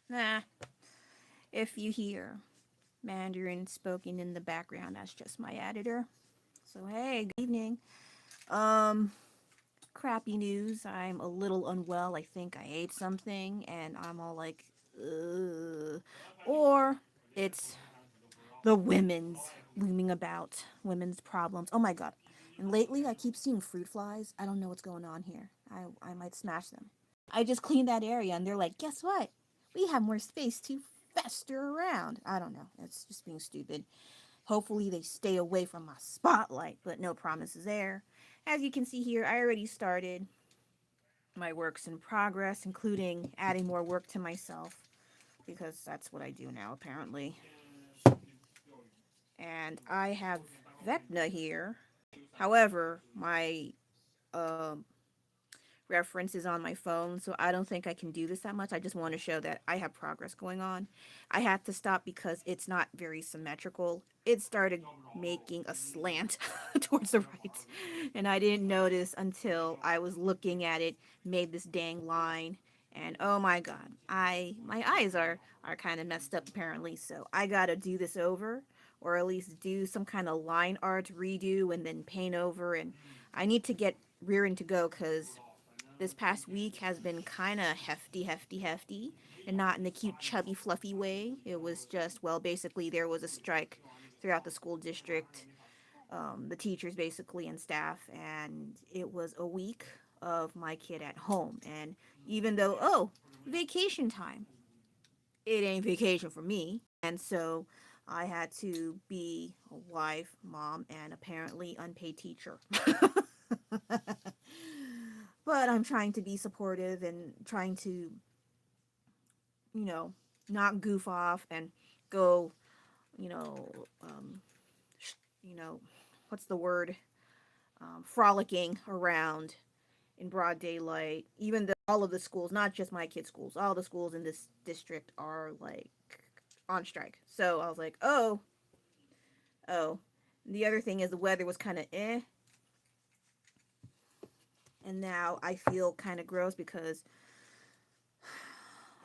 Nah, if you hear Mandarin spoken in the background, that's just my editor. So hey, good evening. Um, Crappy news. I'm a little unwell. I think I ate something, and I'm all like, ugh. Or it's the women's looming about women's problems. Oh my god. And lately I keep seeing fruit flies. I don't know what's going on here. I might smash them. I just cleaned that area and they're like, guess what? We have more space to fester around. I don't know. It's just being stupid. Hopefully they stay away from my spotlight, but no promises there. As you can see here, I already started my works in progress, including adding more work to myself because that's what I do now apparently. And I have Vecna here. However, my um, reference is on my phone, so I don't think I can do this that much. I just want to show that I have progress going on. I had to stop because it's not very symmetrical. It started making a slant towards the right, and I didn't notice until I was looking at it, made this dang line. And oh my god, my eyes are kind of messed up apparently, so I gotta do this over, or at least do some kind of line art redo and then paint over. And I need to get rearing to go because this past week has been kind of hefty, hefty, hefty, and not in the cute, chubby, fluffy way. It was just, well, basically, there was a strike throughout the school district, the teachers basically and staff, and it was a week of my kid at home. And even though, oh, vacation time, it ain't vacation for me. And so I had to be a wife, mom, and apparently unpaid teacher. But I'm trying to be supportive and trying to, you know, not goof off and go, you know, um, you know, what's the word? Frolicking around in broad daylight. Even though all of the schools, not just my kids' schools, all the schools in this district are like on strike. So I was like, oh. The other thing is the weather was kind of eh, and now I feel kind of gross because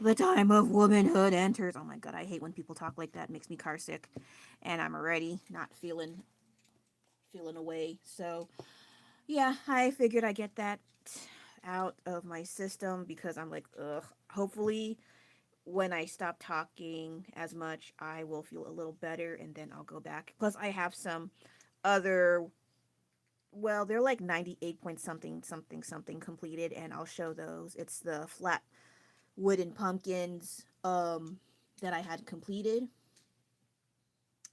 the time of womanhood enters. Oh my god, I hate when people talk like that. It makes me car sick, and I'm already not feeling away. So yeah, I figured I get that out of my system because I'm like, ugh. Hopefully, when I stop talking as much, I will feel a little better, and then I'll go back. Plus, I have some other. Well, they're like 98 point something something something completed, and I'll show those. It's the flat wooden pumpkins that I had completed,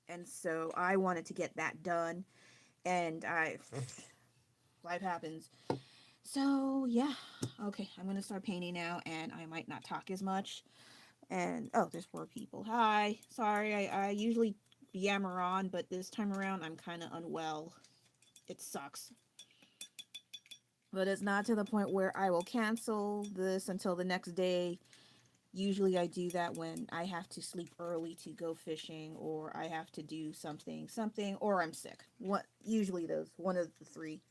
and so I wanted to get that done, and I life happens. So yeah, okay, I'm gonna start painting now, and I might not talk as much. And oh, there's four people. Hi, sorry, I usually yammer on, but this time around I'm kind of unwell. It sucks. But it's not to the point where I will cancel this until the next day. Usually I do that when I have to sleep early to go fishing, or I have to do something, or I'm sick. What usually those one of the three.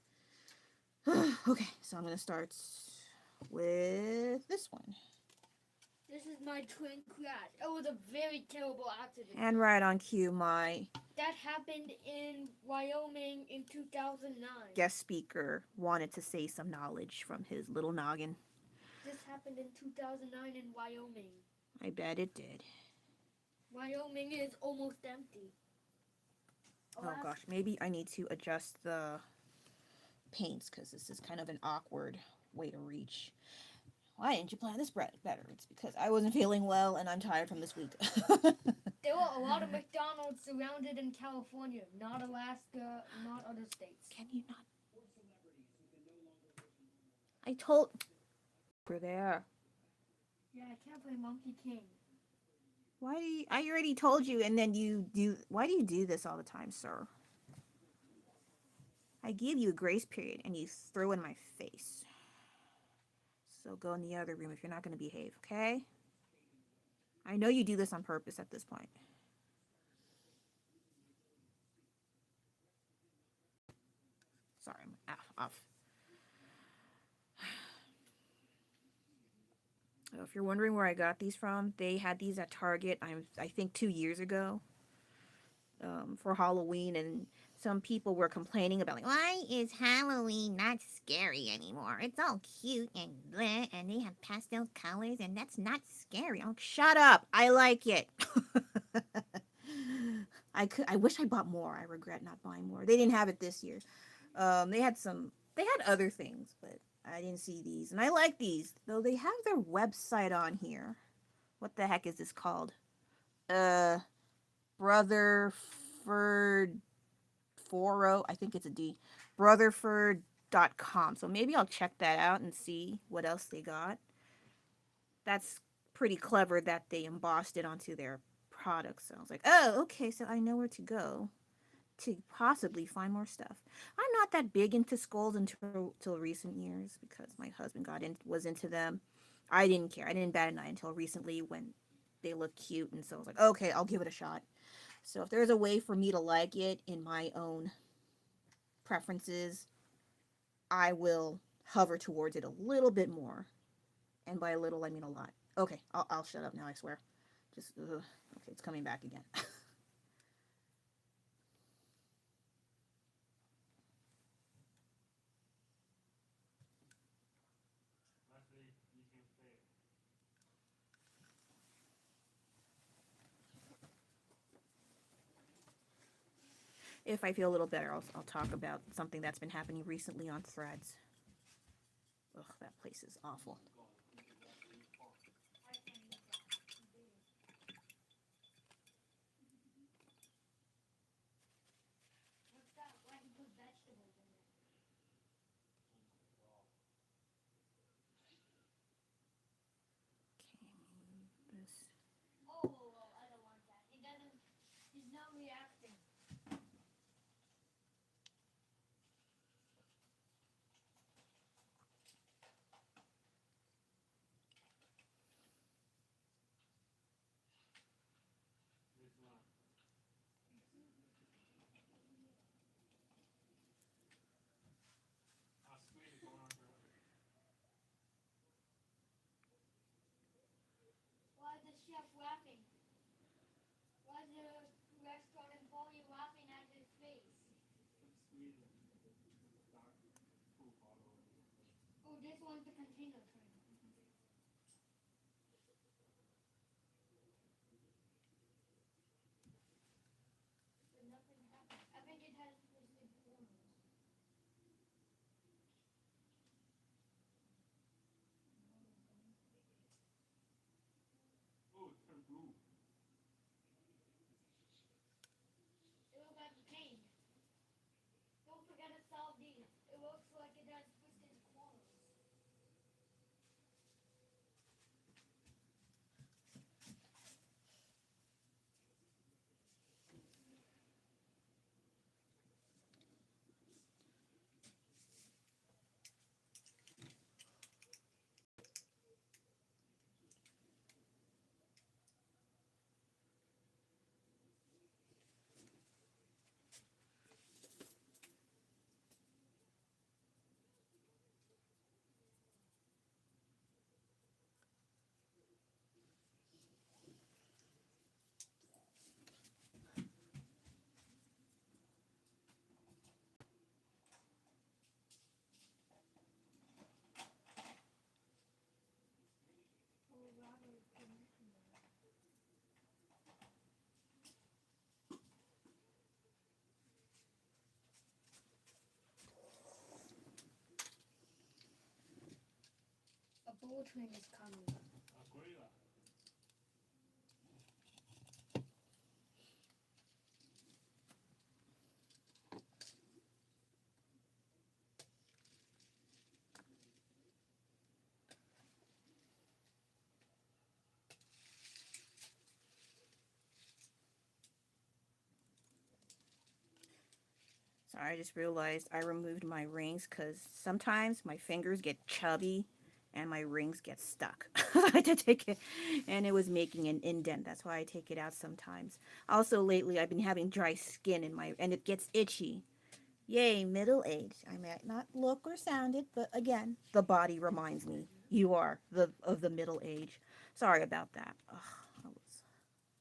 Okay, so I'm gonna start with this one. This is my twin crash. It was a very terrible accident. And right on cue, my That happened in Wyoming in 2009. guest speaker wanted to say some knowledge from his little noggin. This happened in 2009 in Wyoming. I bet it did. Wyoming is almost empty. Oh gosh, maybe I need to adjust the paints because this is kind of an awkward way to reach. Why didn't you plan this better? It's because I wasn't feeling well and I'm tired from this week. There were a lot of McDonald's surrounded in California, not Alaska, not other states. Can you not? I told. We're there. Yeah, I can't play Monkey King. Why do you? I already told you, and then you do. Why do you do this all the time, sir? I give you a grace period, and you throw in my face. So go in the other room if you're not going to behave, okay? I know you do this on purpose at this point. Sorry, I'm off. If you're wondering where I got these from, they had these at Target. I think 2 years ago, for Halloween, and some people were complaining about like, why is Halloween not scary anymore? It's all cute and bleh, and they have pastel colors, and that's not scary. Oh, shut up! I like it. I wish I bought more. I regret not buying more. They didn't have it this year. They had other things, but I didn't see these, and I like these though. They have their website on here. What the heck is this called? Uh, Brotherford Foro. I think it's a D. Brotherford.com. So maybe I'll check that out and see what else they got. That's pretty clever that they embossed it onto their products. So I was like, oh, okay, so I know where to go to possibly find more stuff. I'm not that big into skulls until recent years because my husband was into them. I didn't care. I didn't bat an eye until recently when they look cute, and so I was like, okay, I'll give it a shot. So if there's a way for me to like it in my own preferences, I will hover towards it a little bit more. And by a little, I mean a lot. Okay, I'll shut up now, I swear. Just, okay, it's coming back again. If I feel a little better, I'll talk about something that's been happening recently on Threads. Ugh, that place is awful. What's that? Why he put vegetables in it? Okay, this. Oh, whoa, whoa, I don't want that. He doesn't. He's not reacting. Why is the chef laughing? Why is the restaurant employee laughing at his face? Oh, this one's the container train. But nothing happened. I think it has twisted corners. It looks like a cane. Don't forget to solve these. It looks like it has twisted corners. Oh, Robert, a bull train is coming. Sorry, I just realized I removed my rings because sometimes my fingers get chubby and my rings get stuck. I had to take it, and it was making an indent. That's why I take it out sometimes. Also, lately I've been having dry skin and it gets itchy. Yay, middle age. I might not look or sound it, but again, the body reminds me. You are of the middle age. Sorry about that. Ugh, I was...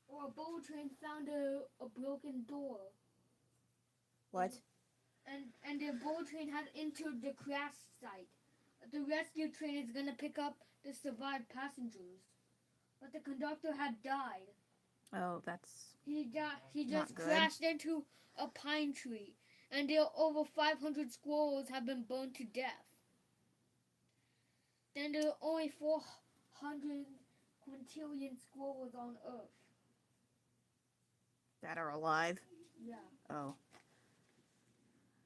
Or a boat train found a broken door. What? And the boat train had entered the crash site. The rescue train is gonna pick up the survived passengers. But the conductor had died. Oh, that's He not just good. crashed into a pine tree. And there are over 500 squirrels have been burned to death. Then there are only 400 quintillion squirrels on Earth. That are alive. Yeah. Oh.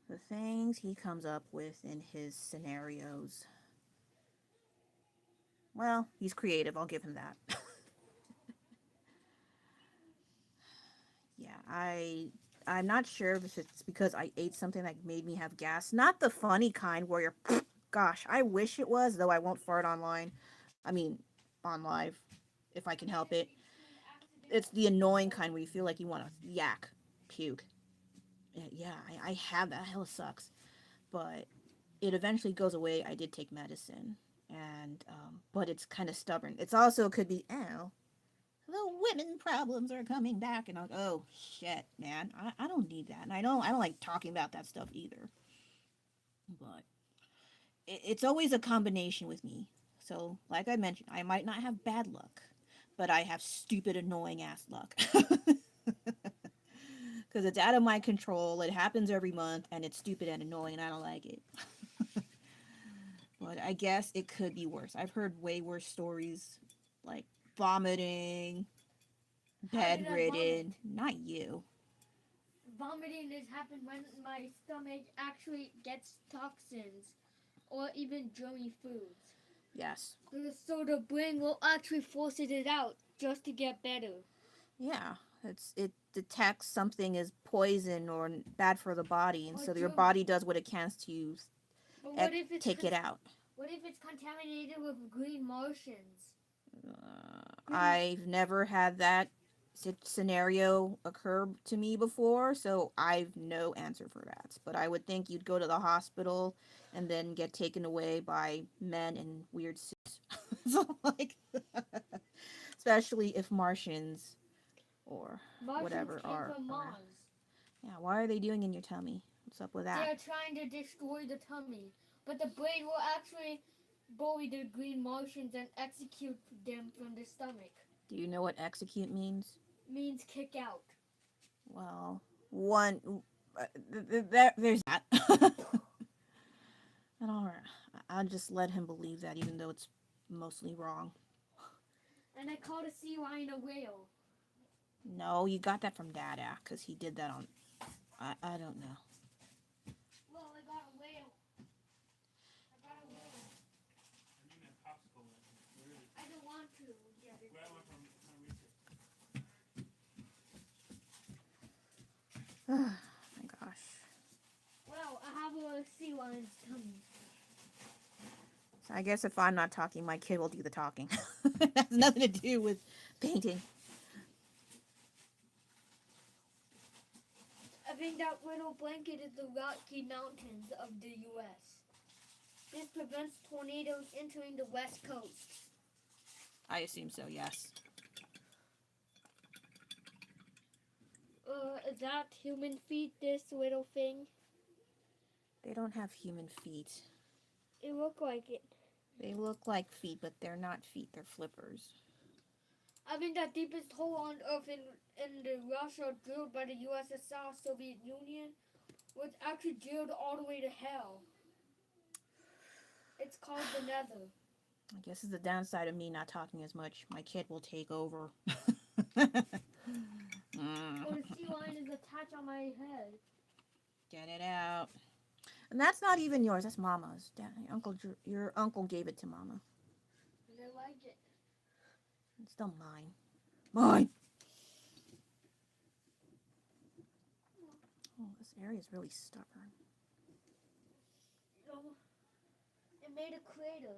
The things he comes up with in his scenarios. Well, he's creative, I'll give him that. Yeah, I'm not sure if it's because I ate something that made me have gas. Not the funny kind where you're gosh, I wish it was, though I won't fart online. I mean, on live if I can help it. It's the annoying kind where you feel like you want to yak, puke. Yeah, I have that. Hell sucks. But it eventually goes away. I did take medicine, and but it's kind of stubborn. It's also could be the women problems are coming back, and I'm like, oh shit, man, I don't need that, and I don't like talking about that stuff either. But it's always a combination with me. So, like I mentioned, I might not have bad luck, but I have stupid, annoying ass luck. Because it's out of my control. It happens every month, and it's stupid and annoying, and I don't like it. But I guess it could be worse. I've heard way worse stories, like vomiting, How did I vomit? bedridden. Not you. Vomiting has happened when my stomach actually gets toxins or even germy foods. Yes. So the brain will actually force it out just to get better. Yeah. It detects something as poison or bad for the body, and Or so your germ. body does what it can to But what if it's take it out. what if it's contaminated with green Martians? Green. I've never had that scenario occur to me before, so I've no answer for that. But I would think you'd go to the hospital and then get taken away by men in weird suits. So like, especially if Martians or Martians whatever came are from around. Mars. Yeah, why are they doing in your tummy? What's up with They that? are trying to destroy the tummy, but the brain will actually bully the green Martians and execute them from the stomach. Do you know what execute means? Means kick out. Well, one, there's that. And all right, I'll just let him believe that, even though it's mostly wrong. And I called a sea lion a whale. No, you got that from Dada, because he did that on. I don't know. Well, I got a whale. I got a whale. I need a popsicle. Where is it? I don't want to. Yeah, Grab one from Rita. Oh my gosh. well, I have a sea lion's tummy. So I guess if I'm not talking, my kid will do the talking. It has nothing to do with painting. I think that little blanket is the Rocky Mountains of the U.S. This prevents tornadoes entering the West Coast. I assume so, yes. Is that human feet, this little thing? They don't have human feet. It looked like it. They look like feet, but they're not feet. They're flippers. I think the deepest hole on Earth in the Russia drilled by the USSR Soviet Union was actually drilled all the way to hell. It's called the Nether. I guess it's the downside of me not talking as much. My kid will take over. Oh, the sea lion is attached on my head. Get it out. And that's not even yours. That's Mama's. Your uncle gave it to Mama. And I like it. It's still mine. Mine. Oh, this area is really stubborn. Oh, it made a crater.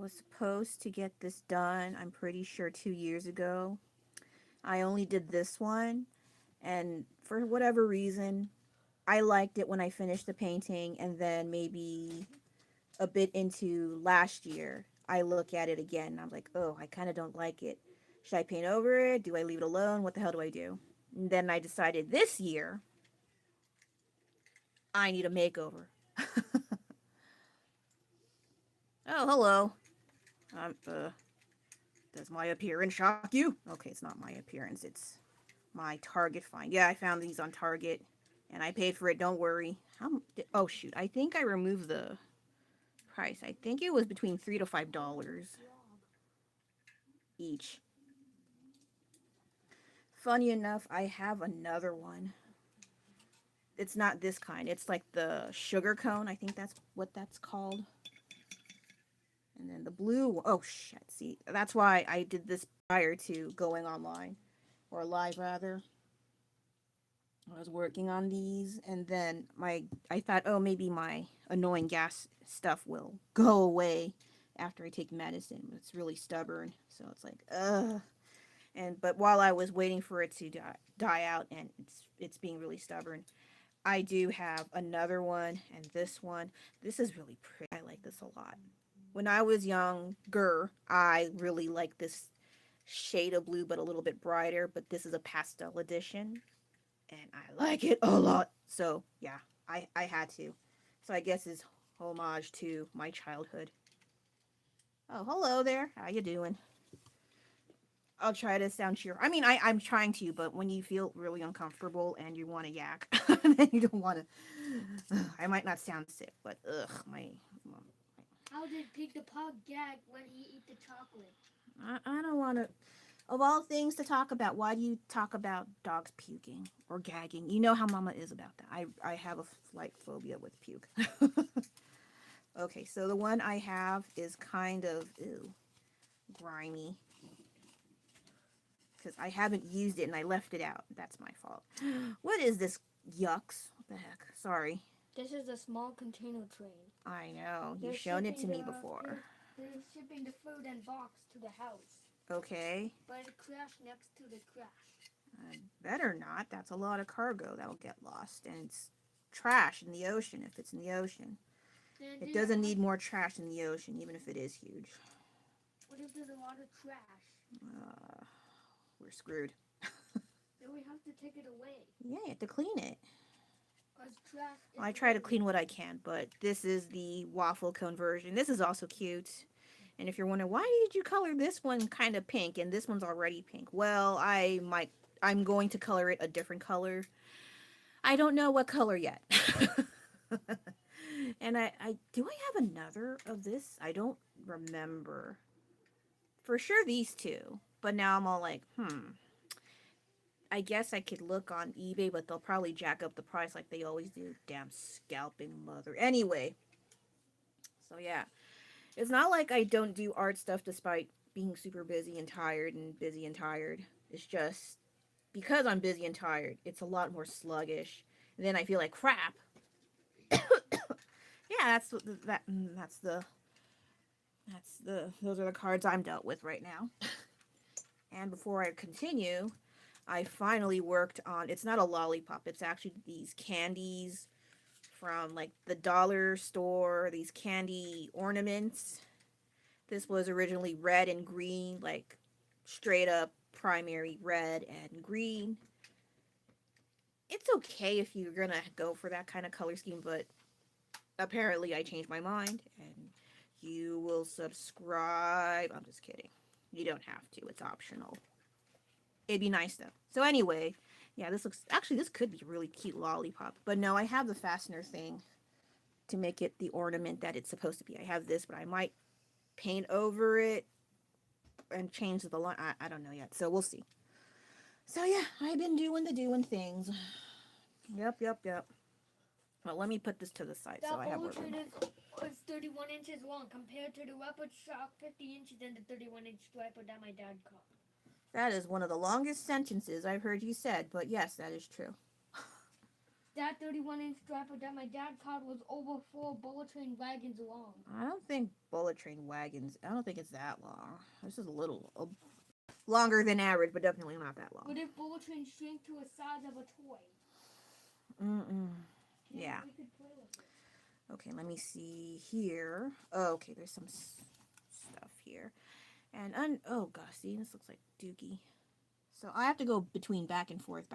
was supposed to get this done, I'm pretty sure 2 years ago. I only did this one, and for whatever reason, I liked it when I finished the painting, and then maybe a bit into last year, I look at it again, and I'm like, oh, I kind of don't like it. Should I paint over it? Do I leave it alone? What the hell do I do? And then I decided this year, I need a makeover. Oh, hello. Um, uh, does my appearance shock you? Okay, it's not my appearance, it's my Target find. Yeah, I found these on Target, and I paid for it, don't worry. Oh, shoot, I think I removed the price. I think it was between $3 to $5 each. Funny enough, I have another one. It's not this kind. It's like the sugar cone. I think that's what that's called. And then the blue. Oh, shit. See, that's why I did this prior to going online. Or live, rather. I was working on these. And then I thought, oh, maybe my annoying gas stuff will go away after I take medicine. It's really stubborn. So it's like, ugh. But while I was waiting for it to die out, and it's being really stubborn, I do have another one, and this one. This is really pretty. I like this a lot. When I was younger, I really liked this shade of blue, but a little bit brighter. But this is a pastel edition, and I like it a lot. So yeah, I had to. So I guess it's homage to my childhood. Oh, hello there. How you doing? I'll try to sound cheerful. I mean, I'm trying to, but when you feel really uncomfortable and you want to yak, then you don't want to. I might not sound sick, but ugh, my. How did Pig the Pug gag when he ate the chocolate? I don't want to. Of all things to talk about, why do you talk about dogs puking or gagging? You know how Mama is about that. I have a slight phobia with puke. Okay, so the one I have is kind of grimy. Because I haven't used it and I left it out. That's my fault. What is this? Yucks. What the heck? Sorry. This is a small container train. I know. They're You've shown it to shipping me the- before. They're shipping the food and box to the house, Okay. but it crashed next to the crash. Better not. That's a lot of cargo that'll get lost. And it's trash in the ocean if it's in the ocean. And It doesn't need more trash in the ocean, even if it is huge. What if there's a lot of trash? We're screwed. Then we have to take it away. Yeah, you have to clean it. Cause trash. I try to clean what I can, but this is the waffle cone version. This is also cute. And if you're wondering, why did you color this one kind of pink and this one's already pink? Well, I'm going to color it a different color. I don't know what color yet. And I do I have another of this? I don't remember. For sure these two. But now I'm all like, I guess I could look on eBay, but they'll probably jack up the price like they always do. Damn scalping mother. Anyway. So yeah. It's not like I don't do art stuff despite being super busy and tired and busy and tired. It's just because I'm busy and tired, it's a lot more sluggish. And then I feel like crap. Yeah, those are the cards I'm dealt with right now. And before I continue, I finally worked on, it's not a lollipop, it's actually these candies from like the dollar store, these candy ornaments. This was originally red and green, like straight up primary red and green. It's okay if you're gonna go for that kind of color scheme, but apparently I changed my mind, and you will subscribe. I'm just kidding. You don't have to. It's optional. It'd be nice though. So anyway, yeah, this could be a really cute lollipop. But no, I have the fastener thing to make it the ornament that it's supposed to be. I have this, but I might paint over it and change the line. I don't know yet. So we'll see. So yeah, I've been doing things. Yep. Well, let me put this to the side so I have That room. is 31 inches long compared to the Leopard Shock 50 inches and the 31-inch striper that my dad caught. That is one of the longest sentences I've heard you said, but yes, that is true. that 31-inch driver that my dad caught was over 4 bullet train wagons long. I don't think bullet train wagons, I don't think it's that long. This is a little longer than average, but definitely not that long. What if bullet trains shrink to a size of a toy? Yeah. We could play with it. Okay, let me see here. Oh, okay, there's some stuff here. And, oh gosh, see, this looks like dookie. So I have to go between back and forth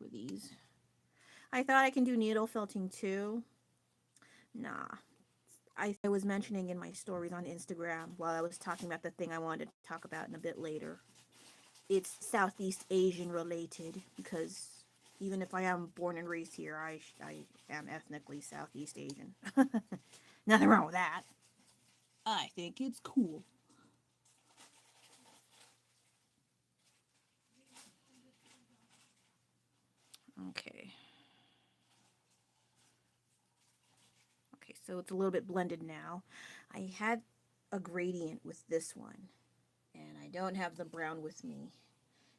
with these. I thought I can do needle felting too. Nah. I was mentioning in my stories on Instagram while I was talking about the thing I wanted to talk about in a bit later. It's Southeast Asian related because even if I am born and raised here, I am ethnically Southeast Asian. Nothing wrong with that. I think it's cool. Okay. Okay, so it's a little bit blended now. I had a gradient with this one, and I don't have the brown with me.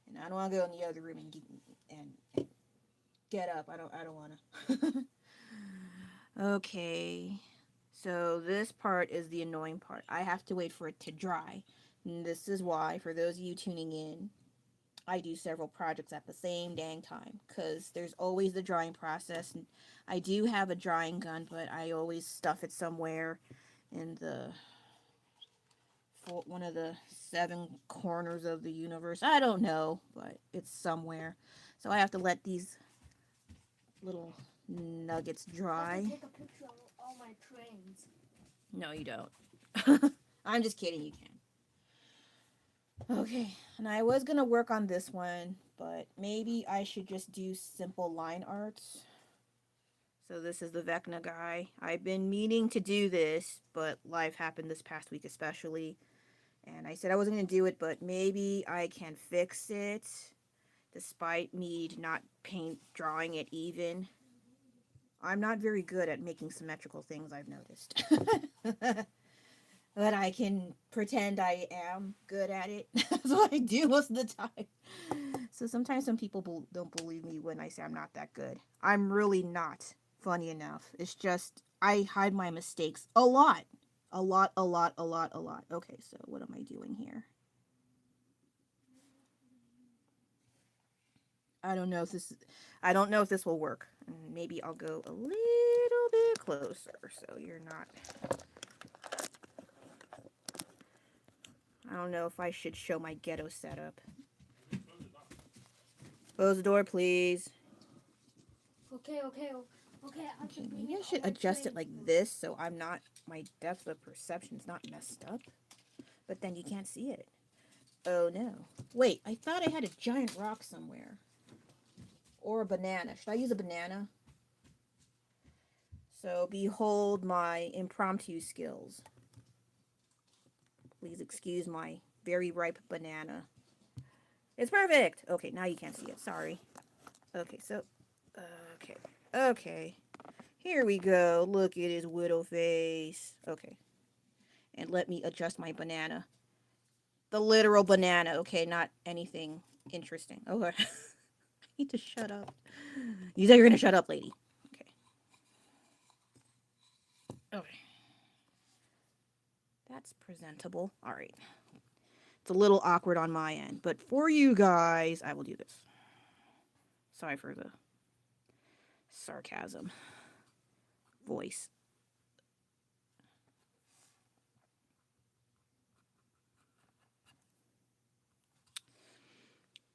And I don't want to go in the other room and get up. I don't want to. Okay. So this part is the annoying part. I have to wait for it to dry. And this is why, for those of you tuning in, I do several projects at the same dang time because there's always the drying process. And I do have a drying gun, but I always stuff it somewhere in one of the 7 corners of the universe. I don't know, but it's somewhere. So I have to let these little nuggets I dry. can take a picture of all my trains. No, you don't. I'm just kidding, you can. Okay, and I was gonna work on this one, but maybe I should just do simple line arts. So this is the Vecna guy. I've been meaning to do this, but life happened this past week especially. And I said I wasn't gonna do it, but maybe I can fix it despite me not drawing it even. I'm not very good at making symmetrical things, I've noticed. But I can pretend I am good at it. That's what I do most of the time. So sometimes some people don't believe me when I say I'm not that good. I'm really not, funny enough. It's just I hide my mistakes a lot. A lot. Okay, so what am I doing here? I don't know if this will work. Maybe I'll go a little bit closer so you're not. I don't know if I should show my ghetto setup. Close the door, please. Okay. Okay, maybe I should adjust it like this so my depth of perception is not messed up. But then you can't see it. Oh no. Wait, I thought I had a giant rock somewhere. Or a banana. Should I use a banana? So behold my impromptu skills. Please excuse my very ripe banana. It's perfect! Okay, now you can't see it. Sorry. Okay, so... Okay. Here we go. Look at his widow face. Okay. And let me adjust my banana. The literal banana. Okay, not anything interesting. Okay. I need to shut up. You said you're gonna shut up, lady. Okay. That's presentable. All right. It's a little awkward on my end, but for you guys, I will do this. Sorry for the sarcasm voice.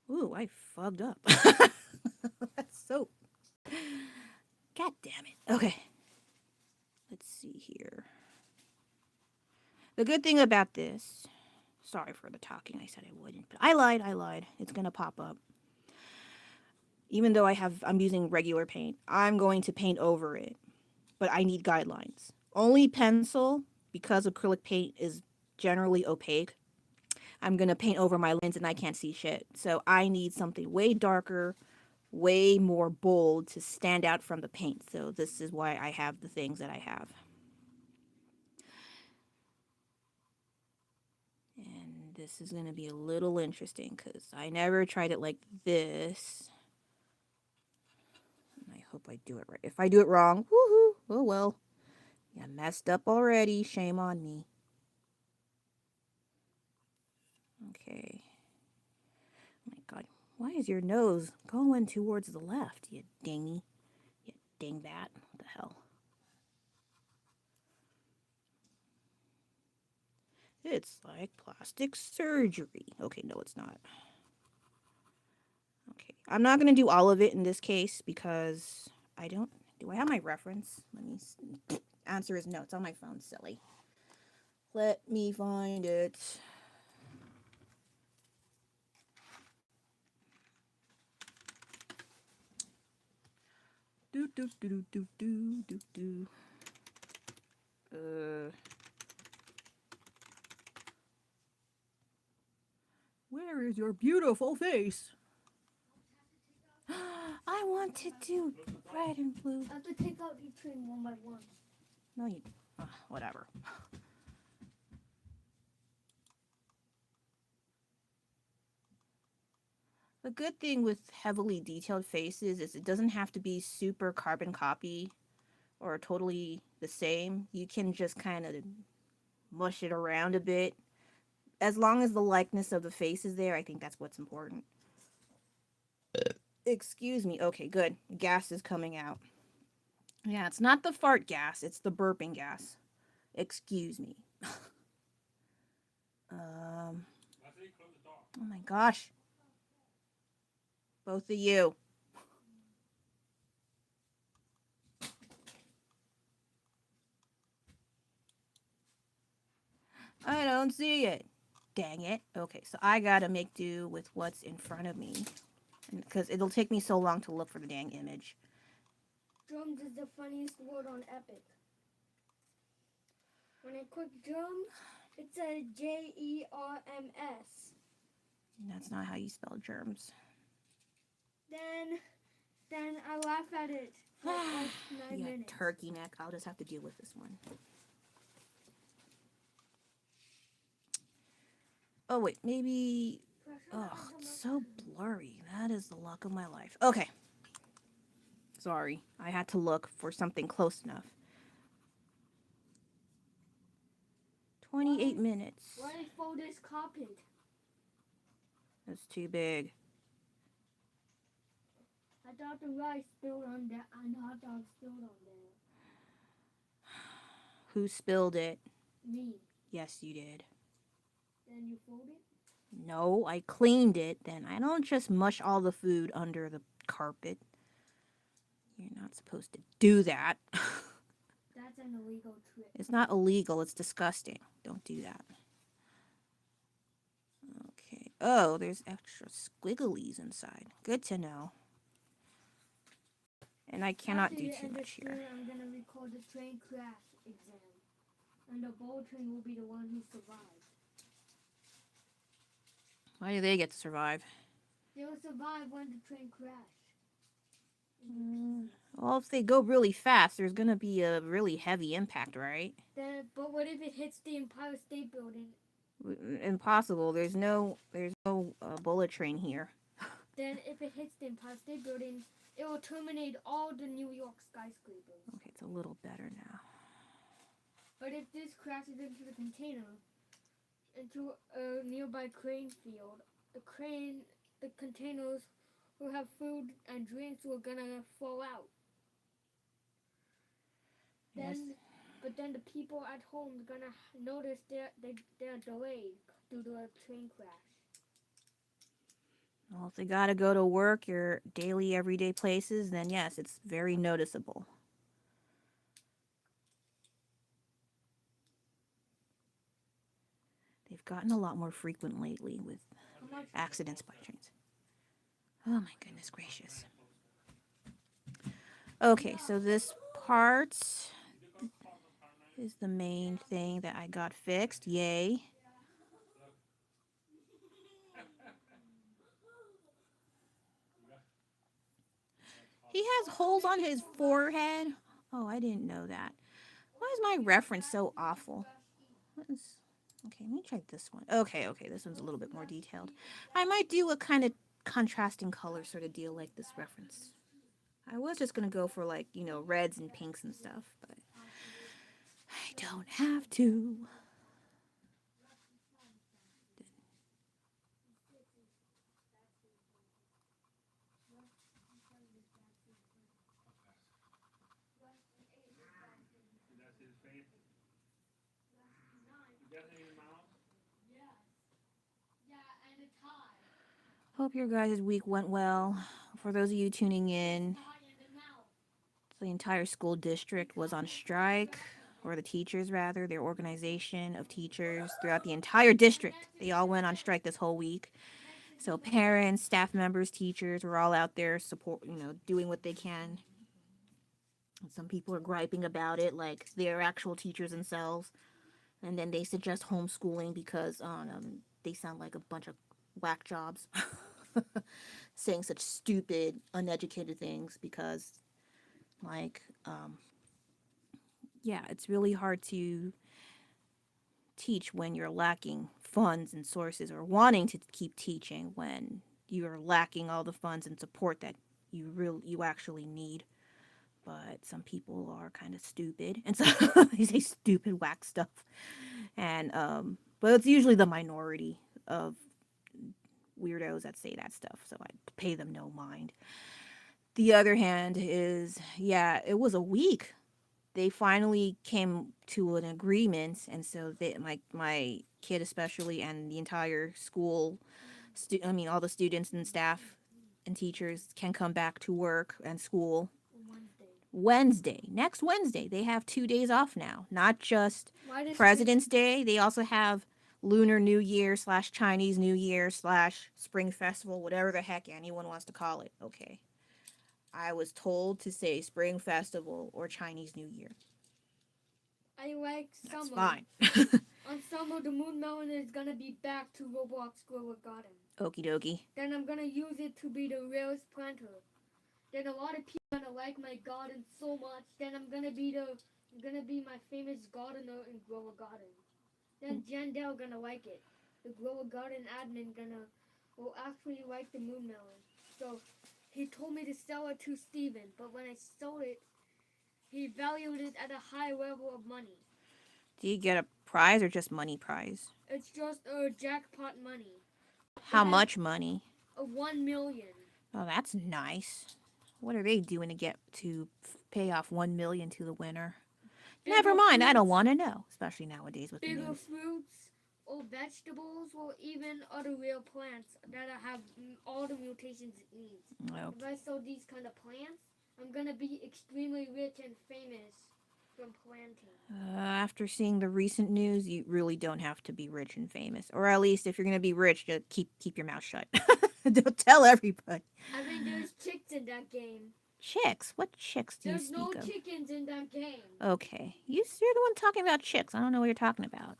Ooh, I fucked up. That's so... God damn it. Okay. Let's see here. The good thing about this... Sorry for the talking. I said I wouldn't, but I lied. It's gonna pop up. Even though I'm using regular paint, I'm going to paint over it. But I need guidelines. Only pencil, because acrylic paint is generally opaque, I'm going to paint over my lens and I can't see shit. So I need something way darker, way more bold to stand out from the paint. So this is why I have the things that I have. And this is going to be a little interesting because I never tried it like this. And I hope I do it right. If I do it wrong, woohoo! Oh well. Yeah, messed up already. Shame on me. Okay. Oh my God. Why is your nose going towards the left, you dingy? You dingbat. What the hell? It's like plastic surgery. Okay, no, it's not. Okay. I'm not going to do all of it in this case because I don't... Do I have my reference? Let me... Answer is no. It's on my phone, silly. Let me find it. Do do do do do do do. Where is your beautiful face? I want to do red and blue. I have to take out each train one by one. No, you. Whatever. The good thing with heavily detailed faces is it doesn't have to be super carbon copy or totally the same. You can just kind of mush it around a bit. As long as the likeness of the face is there, I think that's what's important. Excuse me. Okay, good. Gas is coming out. Yeah, it's not the fart gas, it's the burping gas. Excuse me. Oh my gosh. Both of you. I don't see it. Dang it. Okay, so I gotta make do with what's in front of me. Because it'll take me so long to look for the dang image. Drums is the funniest word on Epic. When I click drums, it says Jerms. That's not how you spell germs. Then I laugh at it for like 9 Yeah, minutes. turkey neck. I'll just have to deal with this one. Oh, wait, maybe... Oh, it's so blurry. That is the luck of my life. Okay. Sorry. I had to look for something close enough. 28 minutes. Why did fold this carpet? That's too big. I thought the rice spilled on there and the hot dog spilled on there. Who spilled it? Me. Yes, you did. Then you fold it? No, I cleaned it. Then I don't just mush all the food under the carpet. You're not supposed to do that. That's an illegal trick. It's not illegal. It's disgusting. Don't do that. Okay. Oh, there's extra squigglies inside. Good to know. And I cannot After do you too end the much here. story, I'm going to record the train crash exam. And the bowl train will be the one who survived. Why do they get to survive? They will survive when the train crashed. Well, if they go really fast, there's going to be a really heavy impact, right? But what if it hits the Empire State Building? Impossible. There's no bullet train here. Then if it hits the Empire State Building, it will terminate all the New York skyscrapers. Okay, it's a little better now. But if this crashes into the container, into a nearby crane field, the containers will have food and drinks were gonna fall out. Yes. But then the people at home are gonna notice they're delayed due to a train crash. Well, if they gotta go to work, your daily, everyday places, then yes, it's very noticeable. They've gotten a lot more frequent lately with accidents by trains. Oh my goodness gracious. Okay, so this part is the main thing that I got fixed. Yay. He has holes on his forehead. Oh, I didn't know that. Why is my reference so awful? Okay, let me try this one. Okay, this one's a little bit more detailed. I might do a kind of contrasting color sort of deal like this reference. I was just gonna go for like, reds and pinks and stuff, but I don't have to. That's his favorite. You got any mouse? Yeah, and a tie. Hope your guys' week went well. For those of you tuning in, Tie and a mouth. the entire school district was on strike, or the teachers rather, their organization of teachers throughout the entire district. They all went on strike this whole week. So parents, staff members, teachers were all out there support, doing what they can. And some people are griping about it, like they're actual teachers themselves. And then they suggest homeschooling because they sound like a bunch of whack jobs saying such stupid, uneducated things because, like, yeah, it's really hard to teach when you're lacking funds and sources or wanting to keep teaching when you're lacking all the funds and support that you actually need. But some people are kind of stupid and so they say stupid whack stuff, and but it's usually the minority of weirdos that say that stuff, so I pay them no mind. The other hand is, yeah, it was a week. They finally came to an agreement, and so my kid especially and the entire school, all the students and staff and teachers can come back to work and school next Wednesday. They have 2 days off now, not just President's Day. They also have Lunar New Year / Chinese New Year / Spring Festival, whatever the heck anyone wants to call it. Okay. I was told to say Spring Festival or Chinese New Year. I like That's summer. fine. On summer, the moon melon is gonna be back to Roblox Grower Garden. Okie dokie. Then I'm gonna use it to be the rarest planter. Then a lot of people are gonna like my garden so much. Then I'm gonna be my famous gardener in Grower Garden. Then Jandel gonna like it. The Grower Garden admin will actually like the moon melon. So he told me to sell it to Steven, but when I sold it, he valued it at a high level of money. Do you get a prize or just money prize? It's just a jackpot money. How much money? 1 million. Oh, that's nice. What are they doing to get to pay off 1 million to the winner? Never mind. I don't want to know, especially nowadays with the Bigger news. fruits or vegetables or even other real plants that have all the mutations it needs. Oh. If I sow these kind of plants, I'm gonna be extremely rich and famous from planting. After seeing the recent news, you really don't have to be rich and famous, or at least if you're gonna be rich, just keep your mouth shut. Don't tell everybody. I mean, there's chicks in that game. Chicks? What chicks do you There's speak no of? chickens in that game. Okay, you're the one talking about chicks. I don't know what you're talking about.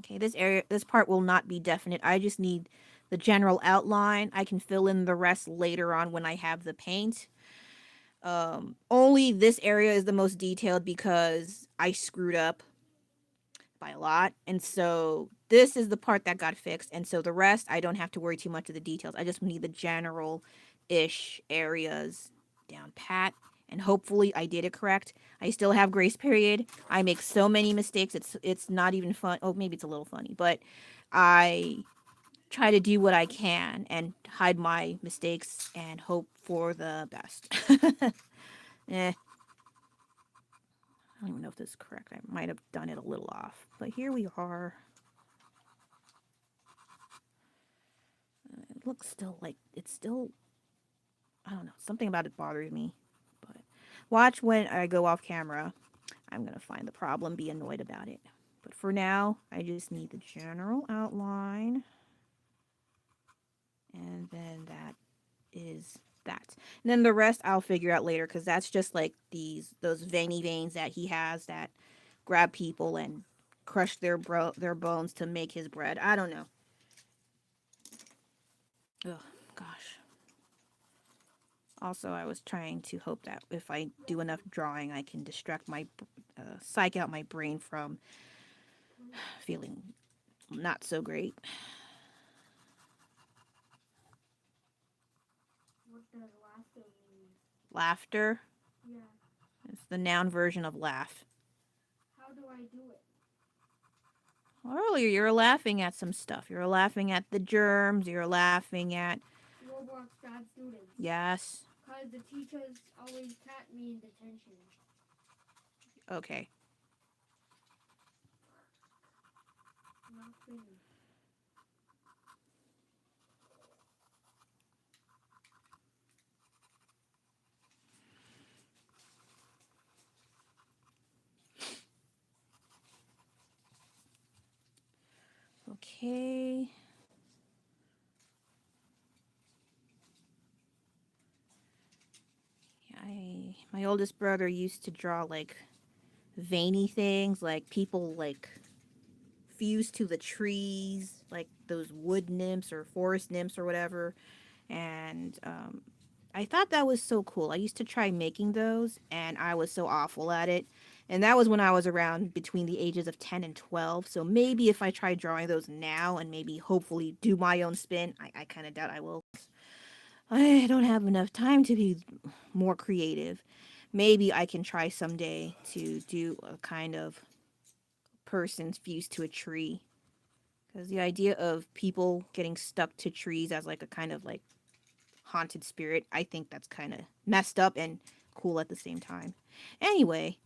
Okay, this part will not be definite. I just need the general outline. I can fill in the rest later on when I have the paint. Only this area is the most detailed because I screwed up by a lot, and so this is the part that got fixed, and so the rest I don't have to worry too much of the details. I just need the general ish areas down pat, and hopefully I did it correct. I still have grace period. I make so many mistakes, it's not even fun. Oh, maybe it's a little funny, but I try to do what I can and hide my mistakes and hope for the best. I don't even know if this is correct. I might have done it a little off, but here we are. It looks still like it's still, I don't know, something about it bothers me. But watch when I go off camera. I'm going to find the problem, be annoyed about it. But for now, I just need the general outline. And then that is that. And then the rest I'll figure out later because that's just like those veiny veins that he has that grab people and crush their bones to make his bread. I don't know. Oh, gosh. Also, I was trying to hope that if I do enough drawing, I can psych out my brain from feeling not so great. Laughter. Yeah. It's the noun version of laugh. How do I do it? Earlier, you were laughing at some stuff. You were laughing at the germs. You're laughing at. Roblox bad students. Yes. Because the teachers always pat me in detention. Okay. Nothing. Okay. My oldest brother used to draw like veiny things, like people like fused to the trees, like those wood nymphs or forest nymphs or whatever. And I thought that was so cool. I used to try making those, and I was so awful at it. And that was when I was around between the ages of 10 and 12. So maybe if I try drawing those now and maybe hopefully do my own spin, I kind of doubt I will. I don't have enough time to be more creative. Maybe I can try someday to do a kind of person fused to a tree. Because the idea of people getting stuck to trees as like a kind of like haunted spirit, I think that's kind of messed up and cool at the same time. Anyway,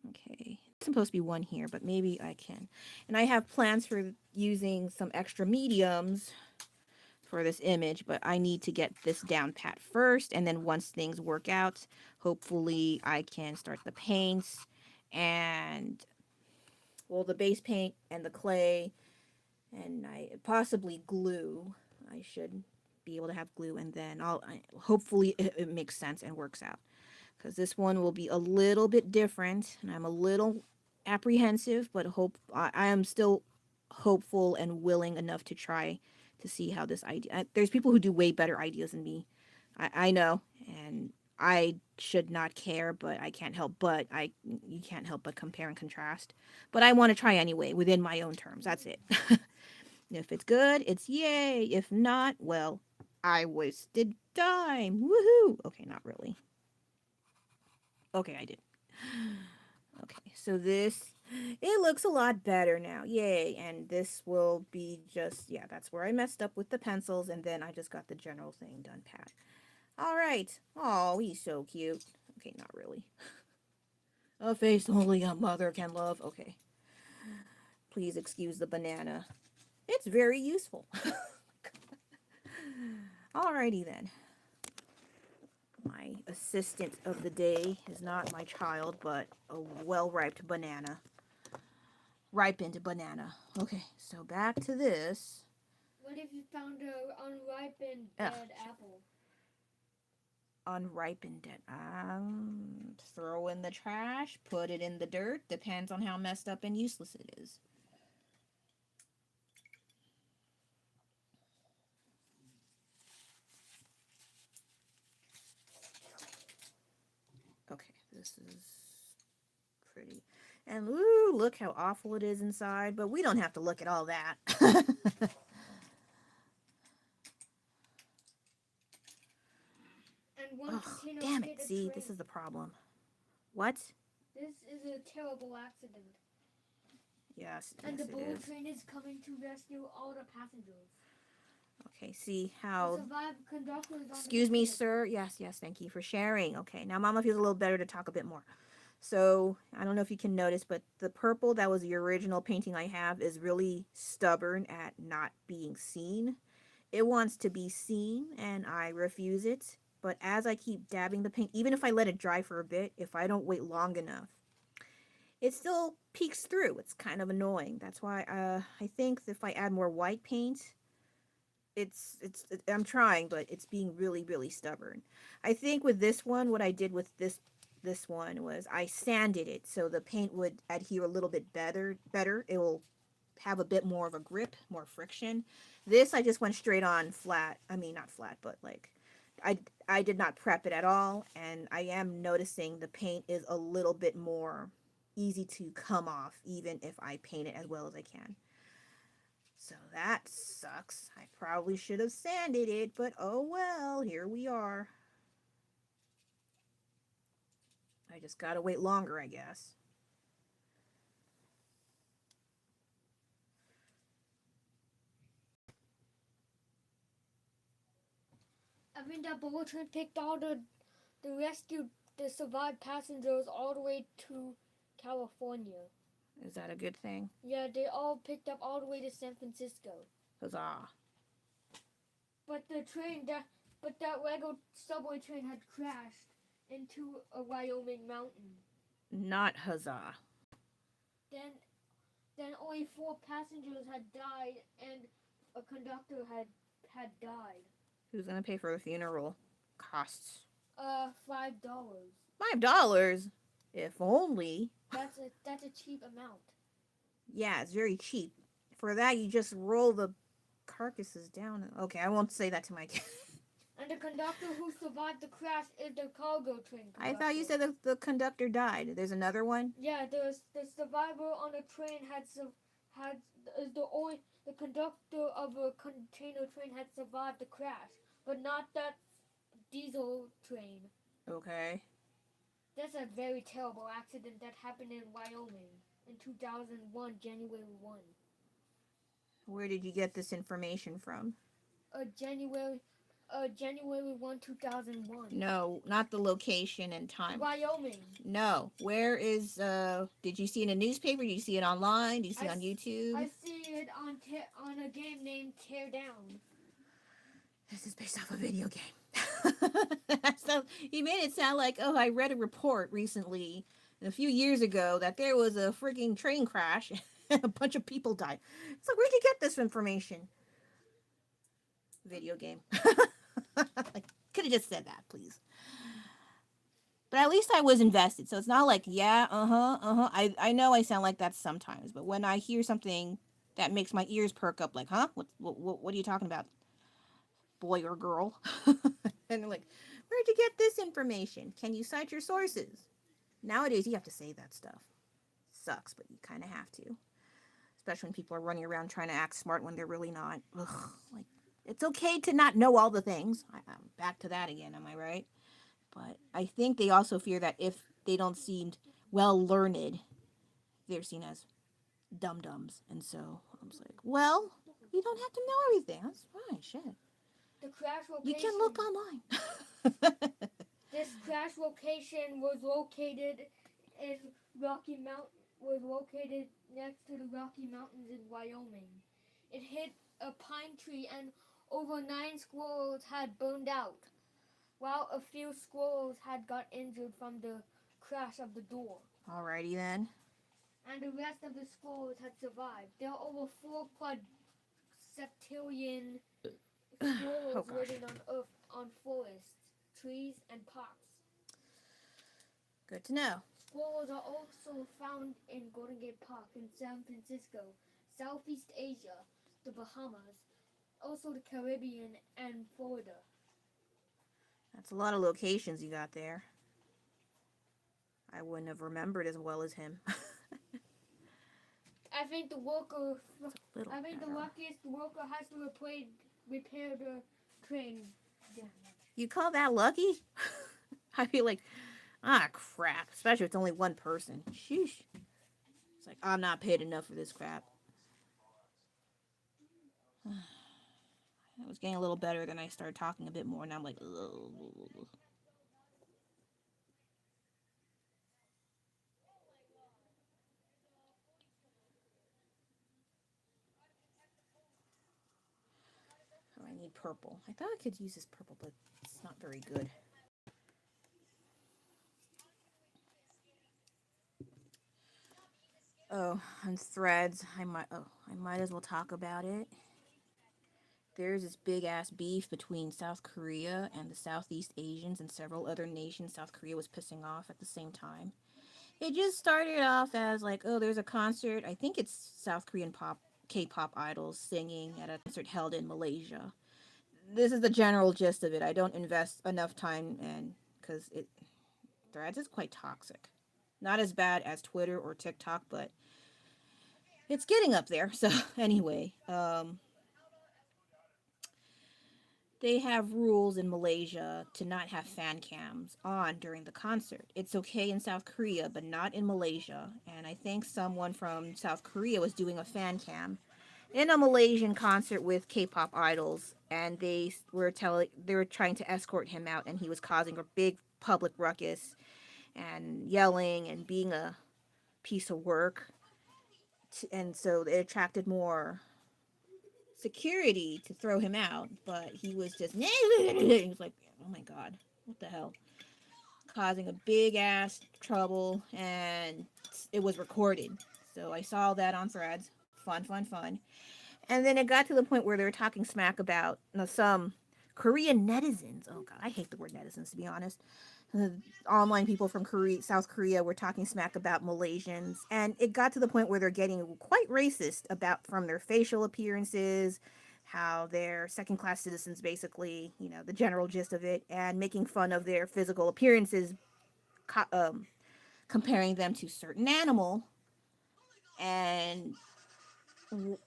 okay. It's supposed to be one here, but maybe I can. And I have plans for using some extra mediums for this image, but I need to get this down pat first, and then once things work out, hopefully I can start the paints and well, the base paint and the clay, and I possibly glue. I should be able to have glue, and then hopefully it makes sense and works out, because this one will be a little bit different, and I'm a little apprehensive, but I am still hopeful and willing enough to try to see how this idea. There's people who do way better ideas than me. I know, and I should not care, but I can't help but you can't help but compare and contrast. But I want to try anyway within my own terms. That's it. If it's good, it's yay. If not, well, I wasted time. Woohoo! Okay, not really. Okay, I did. Okay, so it looks a lot better now. Yay. And this will be just, yeah, that's where I messed up with the pencils, and then I just got the general thing done pat. All right. Oh, he's so cute. Okay, not really. A face only a mother can love. Okay. Please excuse the banana. It's very useful. Alrighty then. My assistant of the day is not my child, but a well-ripened banana. Ripened banana. Okay, so back to this. What if you found an unripened Ugh. dead apple? Unripened it. Throw in the trash, put it in the dirt. Depends on how messed up and useless it is. Okay, this is pretty. And ooh, look how awful it is inside. But we don't have to look at all that. And one Oh, container damn hit it. a See, train. this is the problem. What? This is a terrible accident. Yes, And yes the it bullet is. train is coming to rescue all the passengers. Okay, see The how... survived conductor is on Excuse the me, container. sir. Yes, yes, thank you for sharing. Okay, now Mama feels a little better to talk a bit more. So, I don't know if you can notice, but the purple that was the original painting I have is really stubborn at not being seen. It wants to be seen, and I refuse it. But as I keep dabbing the paint, even if I let it dry for a bit, if I don't wait long enough, it still peeks through. It's kind of annoying. That's why I think if I add more white paint, I'm trying, but it's being really stubborn. I think with this one, what I did with this one was I sanded it so the paint would adhere a little bit better. It will have a bit more of a grip, more friction. This I just went straight on flat. I mean, not flat, but like I I did not prep it at all, and I am noticing the paint is a little bit more easy to come off even if I paint it as well as I can. So that sucks. I probably should have sanded it, but oh well, here we are. I just gotta wait longer, I guess. I mean, that bullet train picked all the survived passengers all the way to California. Is that a good thing? Yeah, they all picked up all the way to San Francisco. Huzzah. But that Lego subway train had crashed into a Wyoming mountain. Not huzzah. Then only 4 passengers had died and a conductor had died. Who's gonna pay for the funeral costs? $5. $5? If only. That's a cheap amount. Yeah, it's very cheap. For that, you just roll the carcasses down. Okay, I won't say that to my kid. And the conductor who survived the crash is the cargo train conductor. I thought you said the conductor died. There's another one? Yeah, the survivor on the train the conductor of a container train had survived the crash, but not that diesel train. Okay. That's a very terrible accident that happened in Wyoming in 2001, January 1. Where did you get this information from? January 1, 2001. No, not the location and time. Wyoming. No. Where is, did you see it in a newspaper? Did you see it online? Did you see it on YouTube? I see it on a game named Tear Down. This is based off a video game. So he made it sound like, oh, I read a report recently, a few years ago, that there was a freaking train crash and a bunch of people died. It's like, where'd you get this information? Video game. Could have just said that, please. But at least I was invested. So it's not like, yeah, I know I sound like that sometimes, but when I hear something that makes my ears perk up, like, huh? What are you talking about? Boy or girl? And they're like, where'd you get this information? Can you cite your sources? Nowadays, you have to say that stuff. Sucks, but you kind of have to. Especially when people are running around trying to act smart when they're really not. Ugh, like, it's okay to not know all the things. I'm back to that again, am I right? But I think they also fear that if they don't seem well learned, they're seen as dum-dums. And so I was like, well, you don't have to know everything. That's fine, shit. The crash location. You can look online. This crash location was located next to the Rocky Mountains in Wyoming. It hit a pine tree and over 9 squirrels had burned out, while a few squirrels had got injured from the crash of the door. Alrighty then. And the rest of the squirrels had survived. There are over 4 quadrillion squirrels living on Earth, on forests, trees, and parks. Good to know. Squirrels are also found in Golden Gate Park in San Francisco, Southeast Asia, the Bahamas, also the Caribbean, and Florida. That's a lot of locations you got there. I wouldn't have remembered as well as him. I think the luckiest worker has to repair the train damage. You call that lucky? I feel like, crap. Especially if it's only one person. Sheesh. It's like, I'm not paid enough for this crap. It was getting a little better, then I started talking a bit more, and I'm like, ugh. Oh, I need purple. I thought I could use this purple, but it's not very good. Oh, on Threads, I might as well talk about it. There's this big ass beef between South Korea and the Southeast Asians and several other nations South Korea was pissing off at the same time. It just started off as like, oh, there's a concert. I think it's South Korean K-pop idols singing at a concert held in Malaysia. This is the general gist of it. I don't invest enough time in because Threads is quite toxic. Not as bad as Twitter or TikTok, but It's getting up there. So anyway, they have rules in Malaysia to not have fan cams on during the concert. It's okay in South Korea, but not in Malaysia. And I think someone from South Korea was doing a fan cam in a Malaysian concert with K-pop idols, and they were trying to escort him out, and he was causing a big public ruckus and yelling and being a piece of work. And so it attracted more security to throw him out, but he was just he was like, oh my god, what the hell, causing a big ass trouble, and it was recorded. So I saw that on Threads. Fun, fun, fun. And then it got to the point where they were talking smack about some Korean netizens. Oh god, I hate the word netizens, to be honest. Online people from South Korea were talking smack about Malaysians, and it got to the point where they're getting quite racist about from their facial appearances, how they're second class citizens, basically, the general gist of it, and making fun of their physical appearances, co- um, comparing them to certain animal, and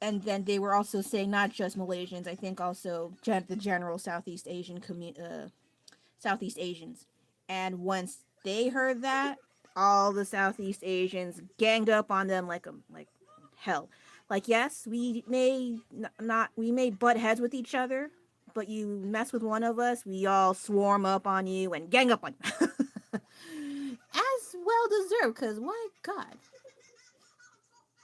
then they were also saying not just Malaysians, I think also the general Southeast Asians. And once they heard that, all the Southeast Asians ganged up on them like hell. Like, yes, we may not we may butt heads with each other, but you mess with one of us, we all swarm up on you and gang up on you. As well deserved, because my God.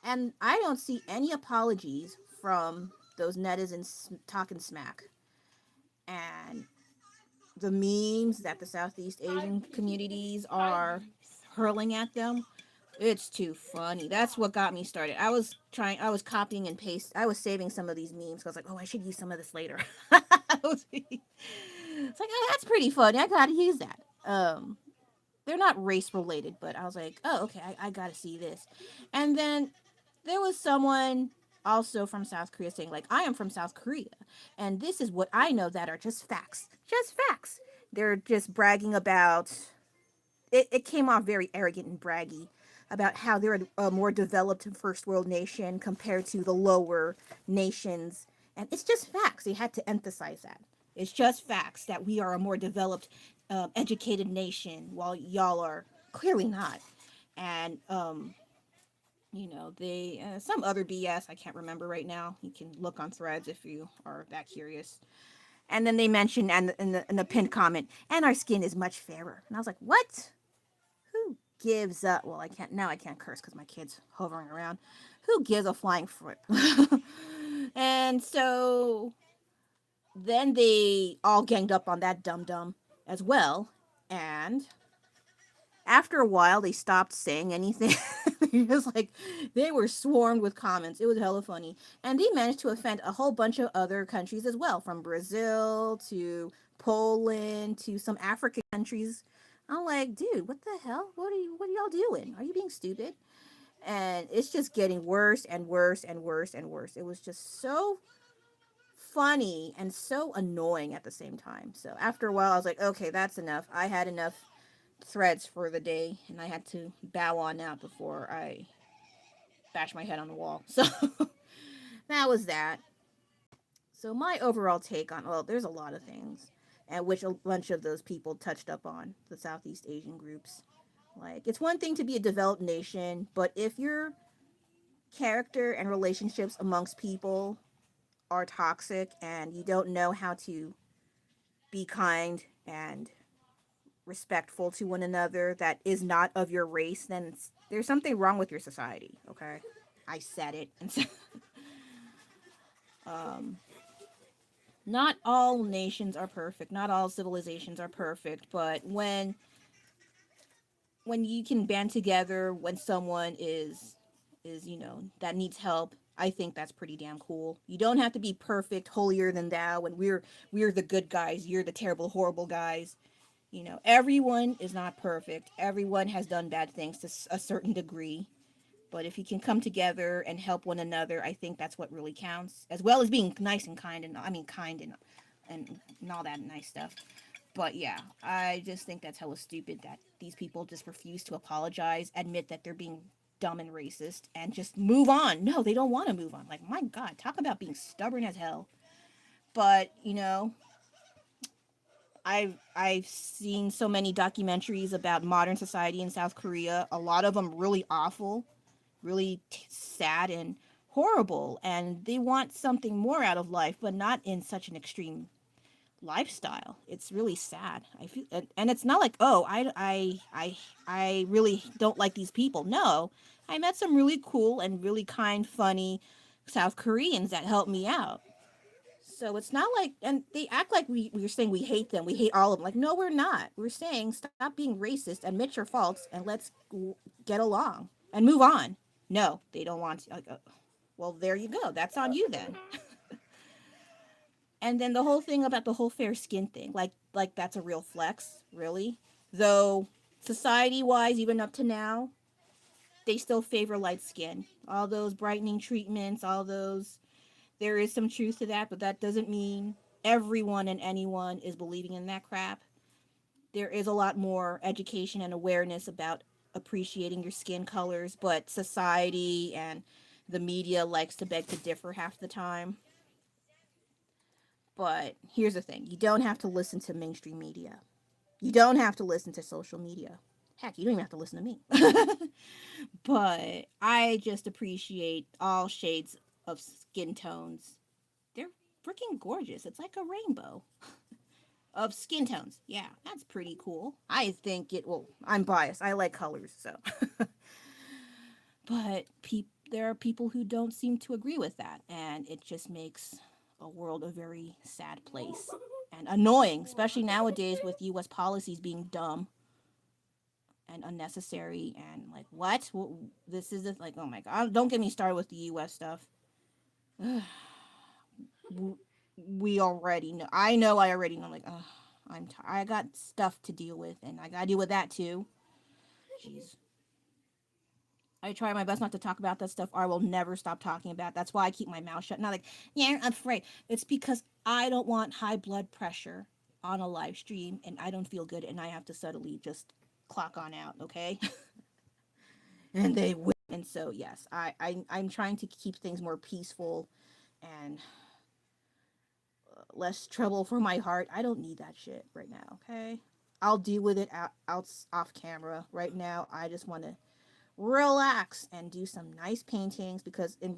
And I don't see any apologies from those netizens talking smack. And the memes that the Southeast Asian communities are hurling at them, it's too funny. That's what got me started. I was copying and paste. I was saving some of these memes because I was like, oh, I should use some of this later. It's like, oh, that's pretty funny. I gotta use that. They're not race related, but I was like, oh, okay, I gotta see this. And then there was someone also from South Korea saying, like, I am from South Korea, and this is what I know that are just facts. Just facts. They're just bragging about it. It came off very arrogant and braggy about how they're a more developed first world nation compared to the lower nations. And it's just facts. They had to emphasize that. It's just facts that we are a more developed, educated nation, while y'all are clearly not. And they some other BS I can't remember right now. You can look on Threads if you are that curious. And then they mentioned and in the pinned comment, and our skin is much fairer. And I was like, what? Who gives up? Well, I can't curse because my kid's hovering around. Who gives a flying frick? And so then they all ganged up on that dum dum as well. And after a while, they stopped saying anything. It was like they were swarmed with comments. It was hella funny. And they managed to offend a whole bunch of other countries as well, from Brazil to Poland to some African countries. I'm like, dude, what the hell? What are y'all doing? Are you being stupid? And it's just getting worse and worse and worse and worse. It was just so funny and so annoying at the same time. So after a while, I was like, okay, that's enough. I had enough Threads for the day, and I had to bow on out before I bash my head on the wall. So that was that. So my overall take on, well, there's a lot of things, and which a bunch of those people touched up on, the Southeast Asian groups. Like, it's one thing to be a developed nation, but if your character and relationships amongst people are toxic and you don't know how to be kind and respectful to one another that is not of your race, then there's something wrong with your society. Okay, I said it. And so, um, not all nations are perfect. Not all civilizations are perfect. But when you can band together when someone is that needs help, I think that's pretty damn cool. You don't have to be perfect, holier than thou. When we're the good guys, you're the terrible, horrible guys. Everyone is not perfect. Everyone has done bad things to a certain degree. But if you can come together and help one another, I think that's what really counts. As well as being nice and kind, and I mean kind and all that nice stuff. But yeah, I just think that's hella stupid that these people just refuse to apologize, admit that they're being dumb and racist and just move on. No, they don't want to move on. Like, my God, talk about being stubborn as hell. But, I've seen so many documentaries about modern society in South Korea. A lot of them really awful, really sad and horrible, and they want something more out of life, but not in such an extreme lifestyle. It's really sad. I feel, and it's not like, oh, I really don't like these people. No, I met some really cool and really kind, funny South Koreans that helped me out. So it's not like, and they act like we're saying we hate them, we hate all of them. Like, no, we're not. We're saying stop being racist, admit your faults, and let's get along and move on. No, they don't want to. Like, well, there you go. That's on you then. And then the whole thing about the whole fair skin thing, like that's a real flex, really. Though society wise, even up to now, they still favor light skin. All those brightening treatments, all those, there is some truth to that, but that doesn't mean everyone and anyone is believing in that crap. There is a lot more education and awareness about appreciating your skin colors, but society and the media likes to beg to differ half the time. But here's the thing, you don't have to listen to mainstream media. You don't have to listen to social media. Heck, you don't even have to listen to me. But I just appreciate all shades of skin tones. They're freaking gorgeous. It's like a rainbow of skin tones. Yeah, that's pretty cool. I think it will. I'm biased. I like colors, so. But there are people who don't seem to agree with that, and it just makes a world a very sad place and annoying, especially nowadays with U.S. policies being dumb and unnecessary and like what this is it, like, oh my God, don't get me started with the U.S. stuff. We already know. I already know. Like, I got stuff to deal with, and I gotta deal with that too. Jeez. I try my best not to talk about that stuff, or I will never stop talking about it. That's why I keep my mouth shut. Not like, yeah, I'm afraid. It's because I don't want high blood pressure on a live stream, and I don't feel good, and I have to subtly just clock on out, okay? And they will. And so, yes, I'm trying to keep things more peaceful and less trouble for my heart. I don't need that shit right now, okay? I'll deal with it off camera. Right now, I just want to relax and do some nice paintings because in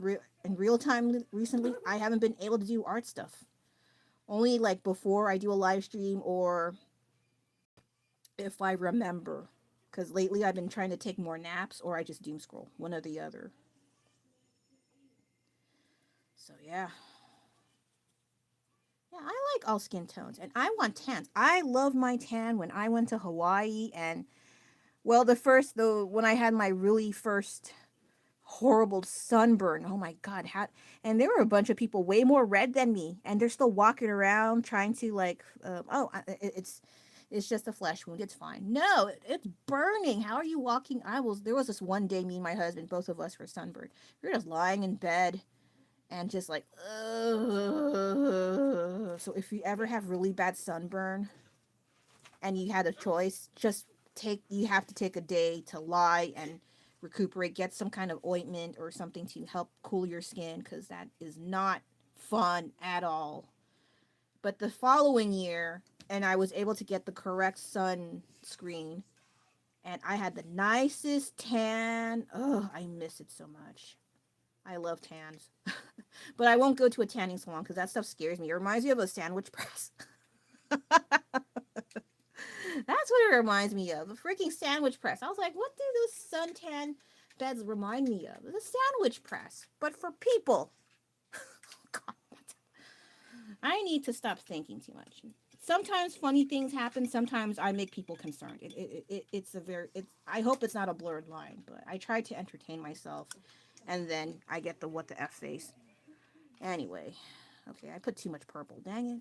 real time recently I haven't been able to do art stuff. Only like before I do a live stream or if I remember. Cuz lately I've been trying to take more naps or I just doom scroll, one or the other. So yeah. Yeah, I like all skin tones and I want tans. I love my tan when I went to Hawaii and well when I had my really first horrible sunburn. Oh my God. And there were a bunch of people way more red than me, and they're still walking around trying to like, it's just a flesh wound. It's fine. No, it's burning. How are you walking? There was this one day, me and my husband, both of us were sunburned. We were just lying in bed and just like, ugh. So if you ever have really bad sunburn and you had a choice, you have to take a day to lie and recuperate, get some kind of ointment or something to help cool your skin because that is not fun at all. But the following year, and I was able to get the correct sunscreen, and I had the nicest tan. Oh, I miss it so much. I love tans. But I won't go to a tanning salon because that stuff scares me. It reminds me of a sandwich press. That's what it reminds me of. A freaking sandwich press. I was like, what do those suntan beds remind me of? The sandwich press, but for people. God, I need to stop thinking too much. Sometimes funny things happen. Sometimes I make people concerned. I hope it's not a blurred line, but I try to entertain myself, and then I get the what the F face. Anyway, okay, I put too much purple. Dang it.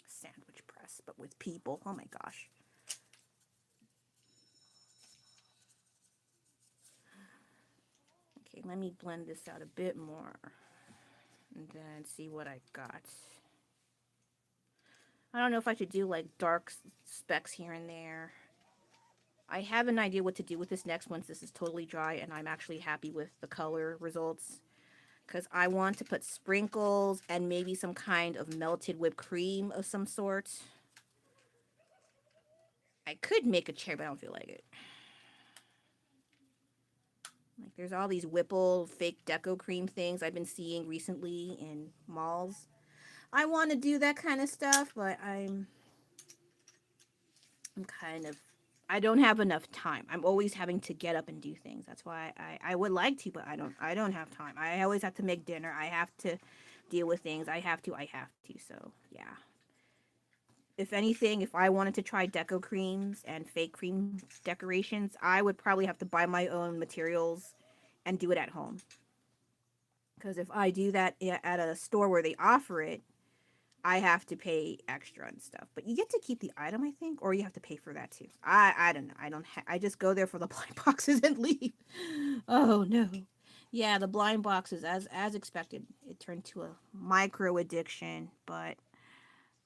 Sandwich press, but with people. Oh my gosh. Okay, let me blend this out a bit more and then see what I got. I don't know if I should do like dark specks here and there. I have an idea what to do with this next once this is totally dry and I'm actually happy with the color results. Because I want to put sprinkles and maybe some kind of melted whipped cream of some sort. I could make a chair, but I don't feel like it. Like there's all these Whipple fake deco cream things I've been seeing recently in malls. I want to do that kind of stuff, but I'm kind of I don't have enough time. I'm always having to get up and do things. That's why I would like to, but I don't have time. I always have to make dinner. I have to deal with things. I have to. So yeah. If anything, if I wanted to try deco creams and fake cream decorations, I would probably have to buy my own materials and do it at home. Because if I do that at a store where they offer it, I have to pay extra and stuff. But you get to keep the item, I think, or you have to pay for that too. I don't know. I just go there for the blind boxes and leave. Oh no. Yeah, the blind boxes, as expected, it turned to a micro addiction. But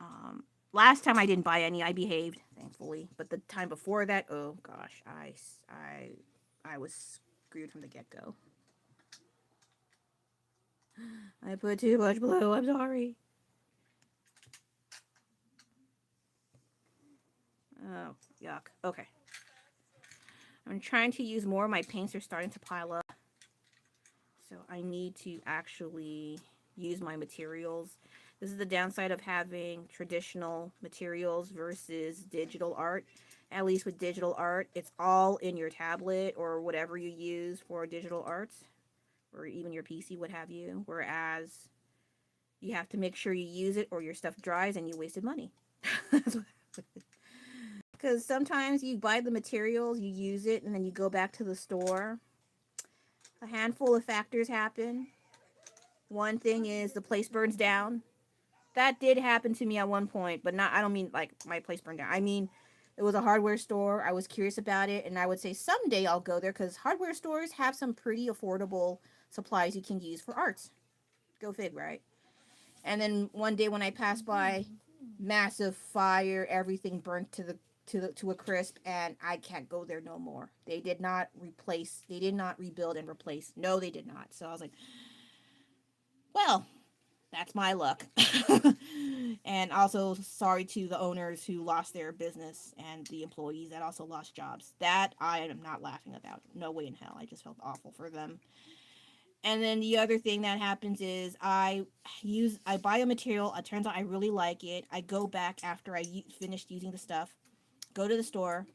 um, last time I didn't buy any. I behaved, thankfully. But the time before that, oh gosh, I was screwed from the get go. I put too much blue. I'm sorry. Oh, yuck. Okay. I'm trying to use more. My paints are starting to pile up. So I need to actually use my materials. This is the downside of having traditional materials versus digital art. At least with digital art, it's all in your tablet or whatever you use for digital arts, or even your PC, what have you. Whereas you have to make sure you use it or your stuff dries and you wasted money. Because sometimes you buy the materials, you use it, and then you go back to the store. A handful of factors happen. One thing is the place burns down. That did happen to me at one point, but not, I don't mean like my place burned down. I mean, it was a hardware store. I was curious about it, and I would say someday I'll go there because hardware stores have some pretty affordable supplies you can use for arts. Go fig, right? And then one day when I passed by, massive fire, everything burnt to a crisp, and I can't go there no more. They did not replace, they did not rebuild and replace. No, they did not. So I was like, well, that's my luck. And also sorry to the owners who lost their business and the employees that also lost jobs. That I am not laughing about. No way in hell. I just felt awful for them. And then the other thing that happens is I buy a material. It turns out I really like it. I go back after finished using the stuff. Go to the store.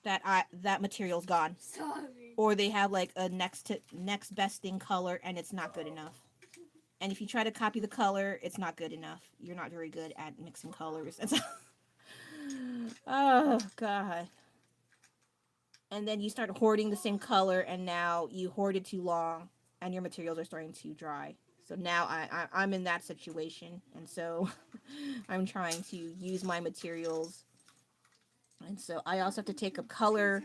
That material's gone. Sorry. Or they have like a next best thing color and it's not good enough. And if you try to copy the color, it's not good enough. You're not very good at mixing colors. Oh god. And then you start hoarding the same color, and now you hoarded too long, and your materials are starting to dry. So now I'm in that situation, and so I'm trying to use my materials, and so I also have to take up color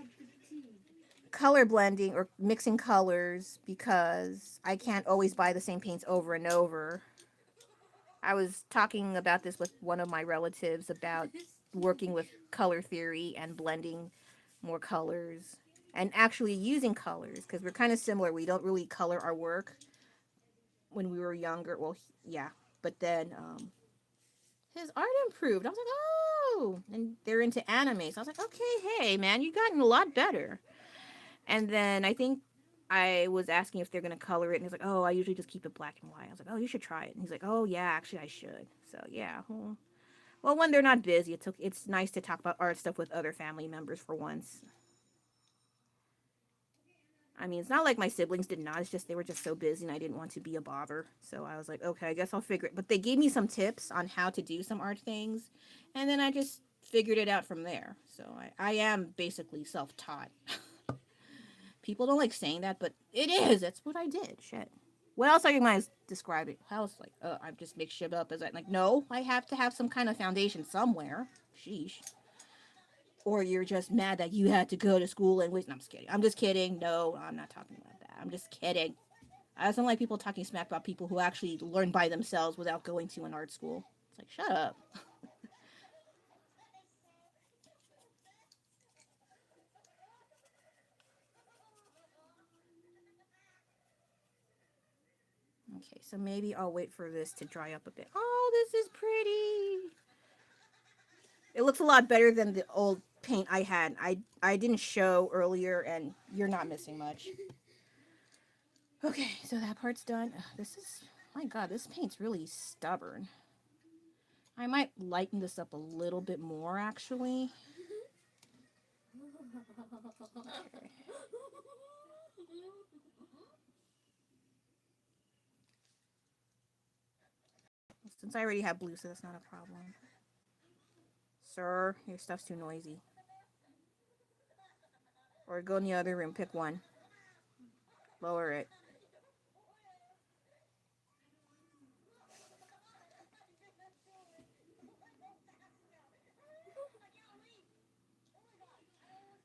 blending or mixing colors because I can't always buy the same paints over and over. I was talking about this with one of my relatives about working with color theory and blending more colors and actually using colors because we're kind of similar. We don't really color our work when we were younger. Well, yeah, but then his art improved. I was like, oh, and they're into anime. So I was like, okay, hey, man, you've gotten a lot better. And then I think I was asking if they're gonna color it, and he's like, "Oh, I usually just keep it black and white." I was like, "Oh, you should try it." And he's like, "Oh, yeah, actually, I should." So yeah, well, when they're not busy, it's nice to talk about art stuff with other family members for once. I mean, it's not like my siblings did not. It's just they were just so busy, and I didn't want to be a bother. So I was like, "Okay, I guess I'll figure it." But they gave me some tips on how to do some art things, and then I just figured it out from there. So I am basically self-taught. People don't like saying that, but it is. That's what I did. Shit. What else are you guys describing? How else like I just make shit up? Is that like no? I have to have some kind of foundation somewhere. Sheesh. Or you're just mad that you had to go to school and wait. No, I'm just kidding. I'm just kidding. No, I'm not talking about that. I'm just kidding. I just don't like people talking smack about people who actually learn by themselves without going to an art school. It's like shut up. Okay, so maybe I'll wait for this to dry up a bit. Oh, this is pretty. It looks a lot better than the old paint I had. I didn't show earlier, and you're not missing much. Okay, so that part's done. Ugh, this is, my God, this paint's really stubborn. I might lighten this up a little bit more, actually. Okay. Since I already have blue, so that's not a problem. Sir, your stuff's too noisy. Or go in the other room, pick one. Lower it.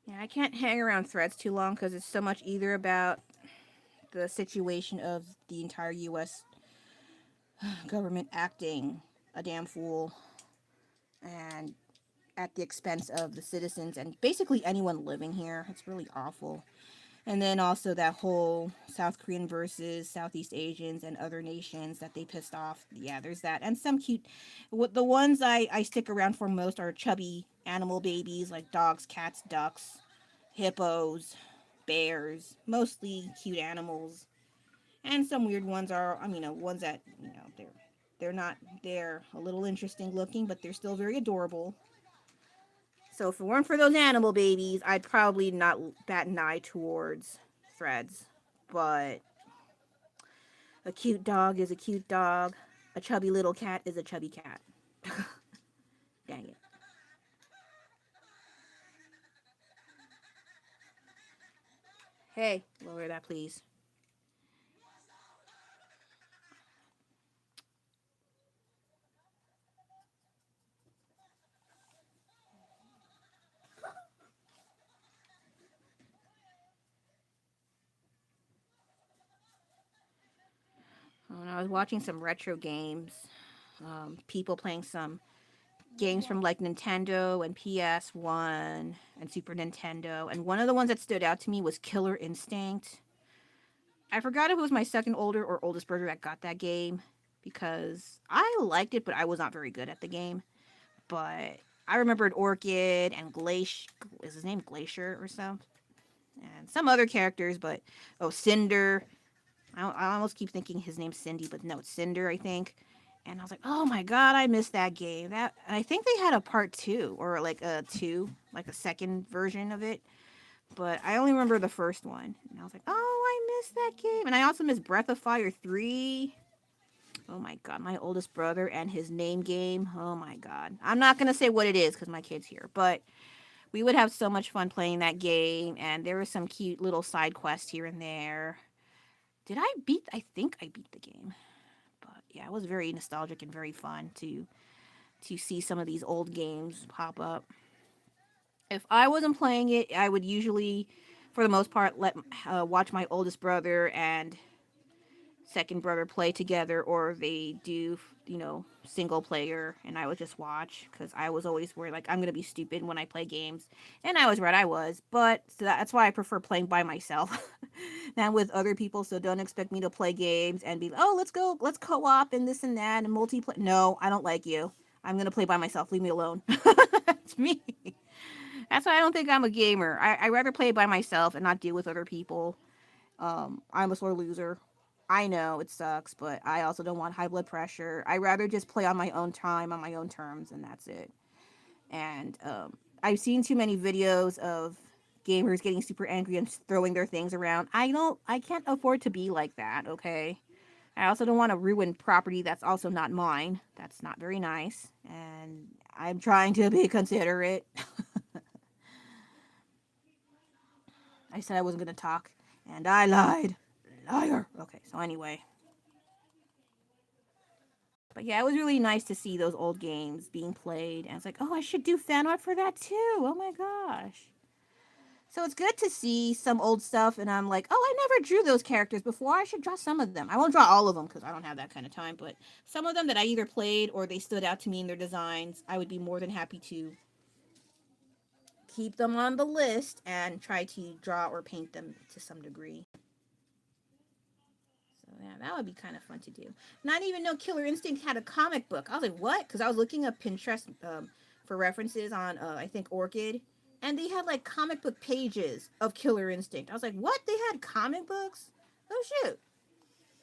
Yeah, I can't hang around threads too long because it's so much either about the situation of the entire U.S. government acting a damn fool and at the expense of the citizens and basically anyone living here. It's really awful. And then also that whole South Korean versus Southeast Asians and other nations that they pissed off. Yeah, there's that. And some cute, what the ones I stick around for most are chubby animal babies like dogs, cats, ducks, hippos, bears, mostly cute animals. And some weird ones are, I mean, ones that, they're not, they're a little interesting looking, but they're still very adorable. So if it weren't for those animal babies, I'd probably not bat an eye towards threads. But a cute dog is a cute dog. A chubby little cat is a chubby cat. Dang it. Hey, lower that please. When I was watching some retro games, people playing some games from like Nintendo and PS1 and Super Nintendo. And one of the ones that stood out to me was Killer Instinct. I forgot if it was my second older or oldest brother that got that game because I liked it, but I was not very good at the game. But I remembered Orchid and Glacier. Is his name Glacier or something? And some other characters, but oh, Cinder. I almost keep thinking his name's Cindy, but no, it's Cinder, I think. And I was like, oh my god, I missed that game. That, and I think they had a part two or like a two, like a second version of it. But I only remember the first one. And I was like, oh, I missed that game. And I also missed Breath of Fire 3. Oh my god, my oldest brother and his name game. Oh my god. I'm not going to say what it is because my kid's here. But we would have so much fun playing that game. And there were some cute little side quests here and there. Did I beat? I think I beat the game. But yeah, it was very nostalgic and very fun to see some of these old games pop up. If I wasn't playing it, I would usually, for the most part, let watch my oldest brother and second brother play together, or they do, single player, and I would just watch because I was always worried like I'm gonna be stupid when I play games, and I was right, I was. But so that's why I prefer playing by myself than with other people. So don't expect me to play games and be oh let's co-op and this and that and multiplayer. No, I don't like you. I'm gonna play by myself. Leave me alone. It's me. That's why I don't think I'm a gamer. I rather play by myself and not deal with other people. I'm a sore loser. I know it sucks, but I also don't want high blood pressure. I rather just play on my own time, on my own terms, and that's it. And I've seen too many videos of gamers getting super angry and throwing their things around. I can't afford to be like that, okay? I also don't want to ruin property that's also not mine. That's not very nice. And I'm trying to be considerate. I said I wasn't going to talk, and I lied. Liar. Okay, so anyway. But yeah, it was really nice to see those old games being played. And it's like, oh, I should do fan art for that too. Oh my gosh. So it's good to see some old stuff, and I'm like, oh, I never drew those characters before. I should draw some of them. I won't draw all of them because I don't have that kind of time, but some of them that I either played or they stood out to me in their designs, I would be more than happy to keep them on the list and try to draw or paint them to some degree. So Yeah, that would be kind of fun to do. Not even know Killer Instinct had a comic book. I was like, what? Because I was looking up Pinterest for references on, I think, Orchid. And they had like comic book pages of Killer Instinct. I was like, what? They had comic books? Oh, shoot.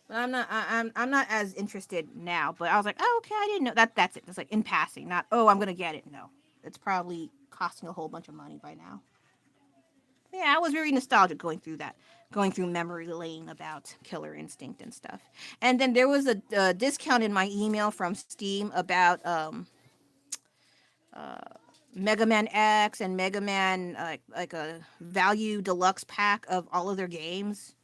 But I'm not as interested now. But I was like, oh, okay, I didn't know that. That's it. It's like in passing, not oh, I'm gonna get it. No, it's probably costing a whole bunch of money by now. Yeah, I was very nostalgic going through memory lane about Killer Instinct and stuff. And then there was a discount in my email from Steam about uh, Mega Man X and Mega Man, like a value deluxe pack of all of their games.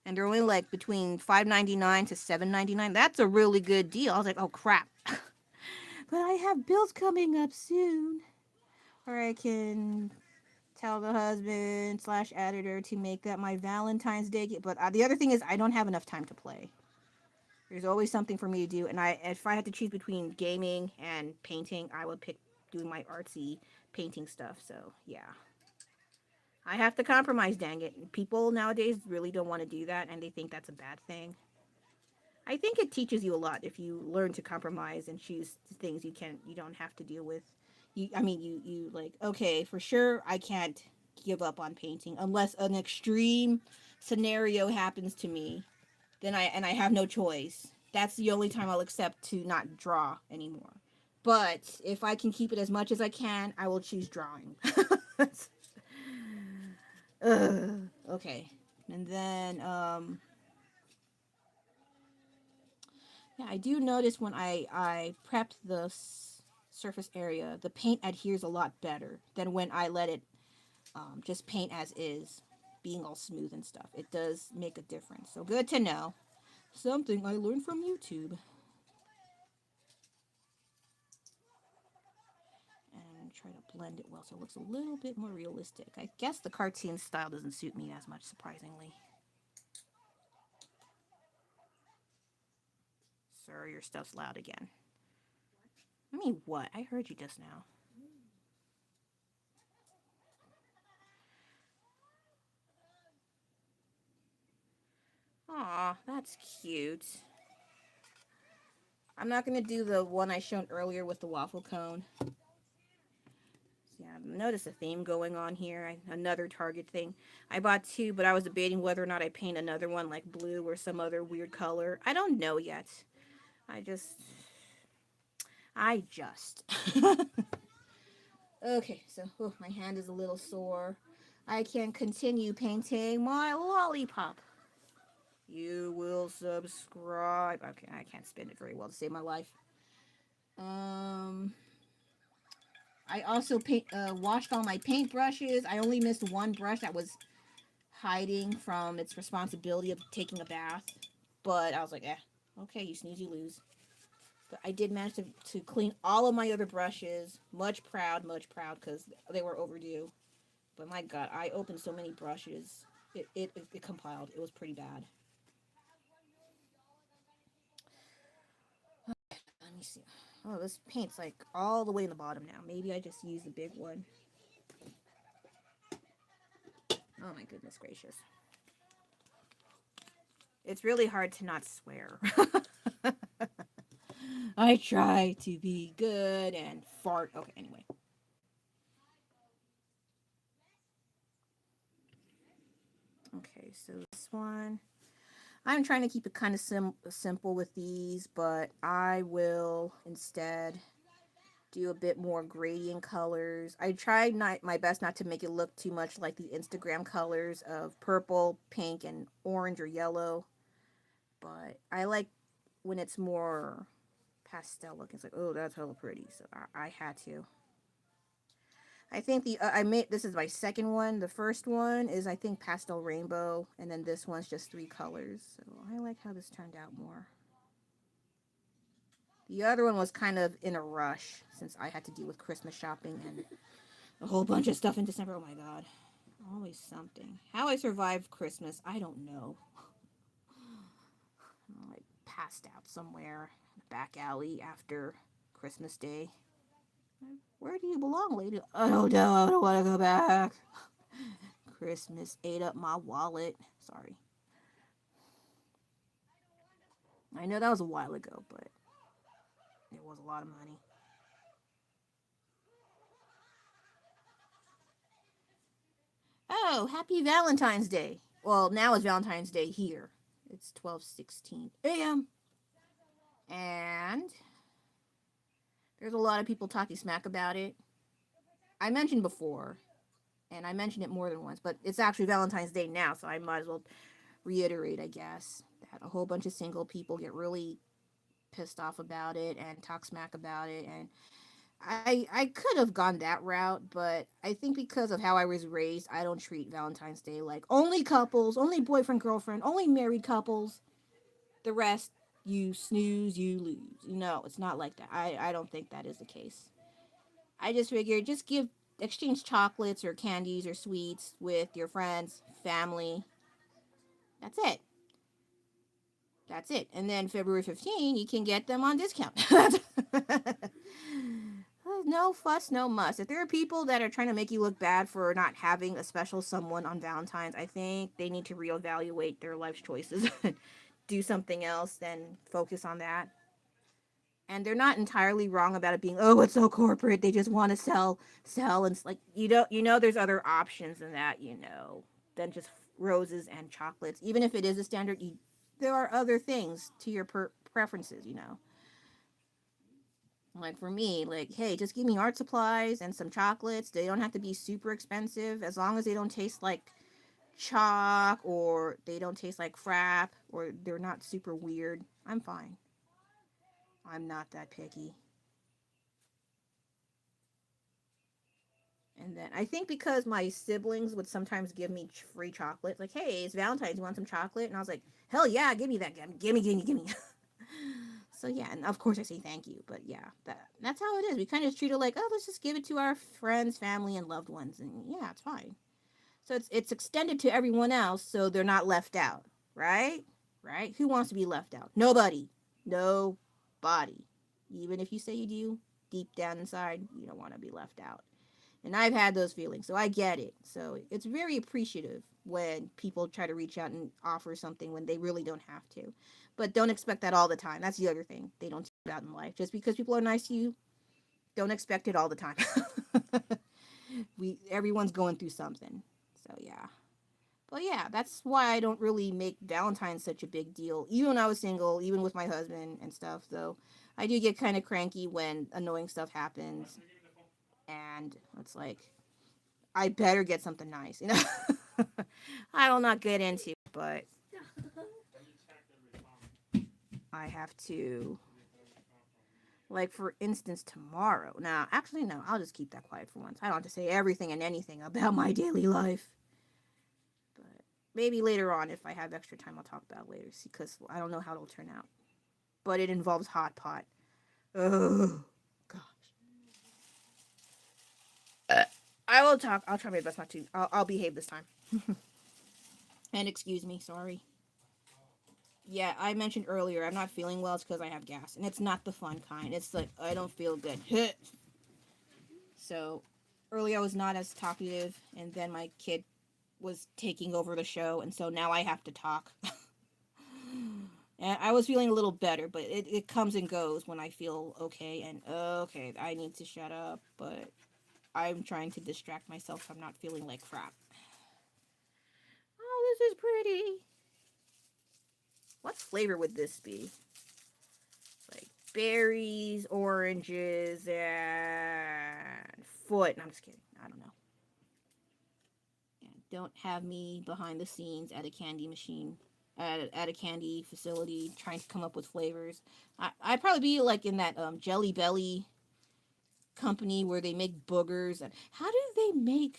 And they're only like between $5.99 to $7.99. That's a really good deal. I was like, oh crap. But I have bills coming up soon. Or I can tell the husband slash editor to make that my Valentine's Day gift. But the other thing is, I don't have enough time to play. There's always something for me to do, and if I had to choose between gaming and painting, I would pick doing my artsy painting stuff. So yeah, I have to compromise. Dang it, people nowadays really don't want to do that, and they think that's a bad thing. I think it teaches you a lot if you learn to compromise and choose things you don't have to deal with. You like, okay, for sure I can't give up on painting unless an extreme scenario happens to me. Then I have no choice. That's the only time I'll accept to not draw anymore. But if I can keep it as much as I can, I will choose drawing. Okay. And then yeah, I do notice when I prepped the surface area, the paint adheres a lot better than when I let it just paint as is, being all smooth and stuff. It does make a difference. So good to know. Something I learned from YouTube. And try to blend it well so it looks a little bit more realistic. I guess the cartoon style doesn't suit me as much, surprisingly. Sir, your stuff's loud again. I mean, what? I heard you just now. Aw, that's cute. I'm not going to do the one I showed earlier with the waffle cone. Yeah, notice a theme going on here. Another Target thing. I bought two, but I was debating whether or not I paint another one like blue or some other weird color. I don't know yet. I just... I just... Okay, so my hand is a little sore. I can continue painting my lollipop. You will subscribe. Okay, I can't spin it very well to save my life. I also washed all my paint brushes. I only missed one brush that was hiding from its responsibility of taking a bath. But I was like, okay, you snooze, you lose. But I did manage to clean all of my other brushes. Much proud, because they were overdue. But my God, I opened so many brushes. It compiled. It was pretty bad. Let me see. Oh, this paint's like all the way in the bottom now. Maybe I just use the big one. Oh my goodness gracious. It's really hard to not swear. I try to be good and fart. Okay, anyway. Okay, so this one. I'm trying to keep it kind of simple with these, but I will instead do a bit more gradient colors. I tried my best not to make it look too much like the Instagram colors of purple, pink, and orange or yellow. But I like when it's more pastel look. It's like, oh, that's hella pretty. So I had to. I think I made this is my second one. The first one is I think pastel rainbow, and then this one's just three colors. So I like how this turned out more. The other one was kind of in a rush since I had to deal with Christmas shopping and a whole bunch of stuff in December. Oh my God, always something. How I survived Christmas, I don't know. I passed out somewhere in a back alley after Christmas Day. Where do you belong, lady? I don't know. I don't want to go back. Christmas ate up my wallet. Sorry. I know that was a while ago, but it was a lot of money. Oh, happy Valentine's Day. Well, now it's Valentine's Day here. It's 12:16 a.m. And there's a lot of people talking smack about it. I mentioned before, and I mentioned it more than once, but it's actually Valentine's Day now, so I might as well reiterate, I guess, that a whole bunch of single people get really pissed off about it and talk smack about it. And I could have gone that route, but I think because of how I was raised, I don't treat Valentine's Day like only couples, only boyfriend, girlfriend, only married couples. The rest, you snooze, you lose. No, it's not like that. I don't think that is the case. I just figured just exchange chocolates or candies or sweets with your friends, family. That's it. That's it. And then February 15, you can get them on discount. No fuss, no muss. If there are people that are trying to make you look bad for not having a special someone on Valentine's, I think they need to reevaluate their life choices. Do something else, then focus on that. And they're not entirely wrong about it being, oh, it's so corporate. They just want to sell, and it's like there's other options than that, than just roses and chocolates. Even if it is a standard, there are other things to your preferences. Like for me, like, hey, just give me art supplies and some chocolates. They don't have to be super expensive as long as they don't taste like chalk or they don't taste like frap or they're not super weird. I'm fine. I'm not that picky. And then I think because my siblings would sometimes give me free chocolate, like, hey, it's Valentine's, you want some chocolate? And I was like, hell yeah, give me that, give me. So yeah, and of course I say thank you, but yeah, that's how it is. We kind of treat it like, oh, let's just give it to our friends, family, and loved ones, and yeah, it's fine. So it's extended to everyone else, so they're not left out, right? Right? Who wants to be left out? Nobody. Nobody. Even if you say you do, deep down inside, you don't want to be left out. And I've had those feelings, so I get it. So it's very appreciative when people try to reach out and offer something when they really don't have to. But don't expect that all the time. That's the other thing they don't talk about in life. Just because people are nice to you, don't expect it all the time. Everyone's going through something. So yeah. But yeah, that's why I don't really make Valentine's such a big deal. Even when I was single, even with my husband and stuff, though, I do get kind of cranky when annoying stuff happens. And it's like, I better get something nice. I will not get into, but I have to. Like, for instance, tomorrow. Now, actually, no, I'll just keep that quiet for once. I don't have to say everything and anything about my daily life. But maybe later on, if I have extra time, I'll talk about it later. See, because I don't know how it'll turn out. But it involves hot pot. Oh, gosh. I will talk. I'll try my best not to. I'll behave this time. And excuse me, sorry. Yeah, I mentioned earlier I'm not feeling well. It's because I have gas, and it's not the fun kind. It's like I don't feel good. So earlier I was not as talkative, and then my kid was taking over the show, and so now I have to talk. And I was feeling a little better, but it comes and goes when I feel okay. And okay, I need to shut up, but I'm trying to distract myself so I'm not feeling like crap. Oh, this is pretty. What flavor would this be? Like berries, oranges, and foot. No, I'm just kidding. I don't know. Yeah, don't have me behind the scenes at a candy machine, at a candy facility, trying to come up with flavors. I'd probably be like in that Jelly Belly company where they make boogers. And how do they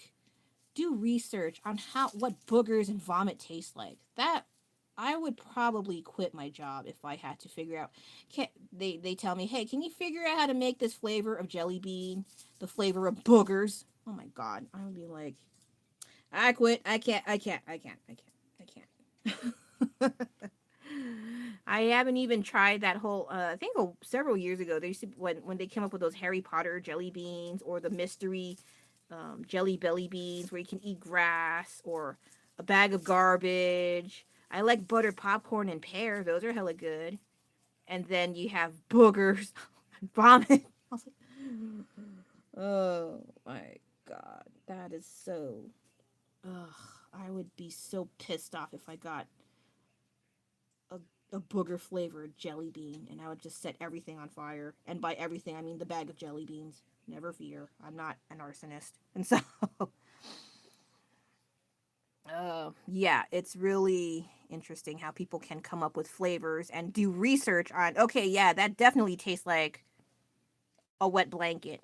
do research on what boogers and vomit taste like? That I would probably quit my job if I had to figure out. They tell me, hey, can you figure out how to make this flavor of jelly bean, the flavor of boogers? Oh my god, I would be like, I quit. I can't. I haven't even tried that whole. I think several years ago, they used to when they came up with those Harry Potter jelly beans or the mystery jelly belly beans where you can eat grass or a bag of garbage. I like buttered popcorn and pear. Those are hella good. and then you have boogers and vomit. I was like, oh my god, that is so. Ugh, I would be so pissed off if I got a, a booger flavored jelly bean and I would just set everything on fire. And by everything, I mean the bag of jelly beans. Never fear, I'm not an arsonist. And so, yeah, it's really interesting how people can come up with flavors and do research on, okay, yeah, that definitely tastes like a wet blanket.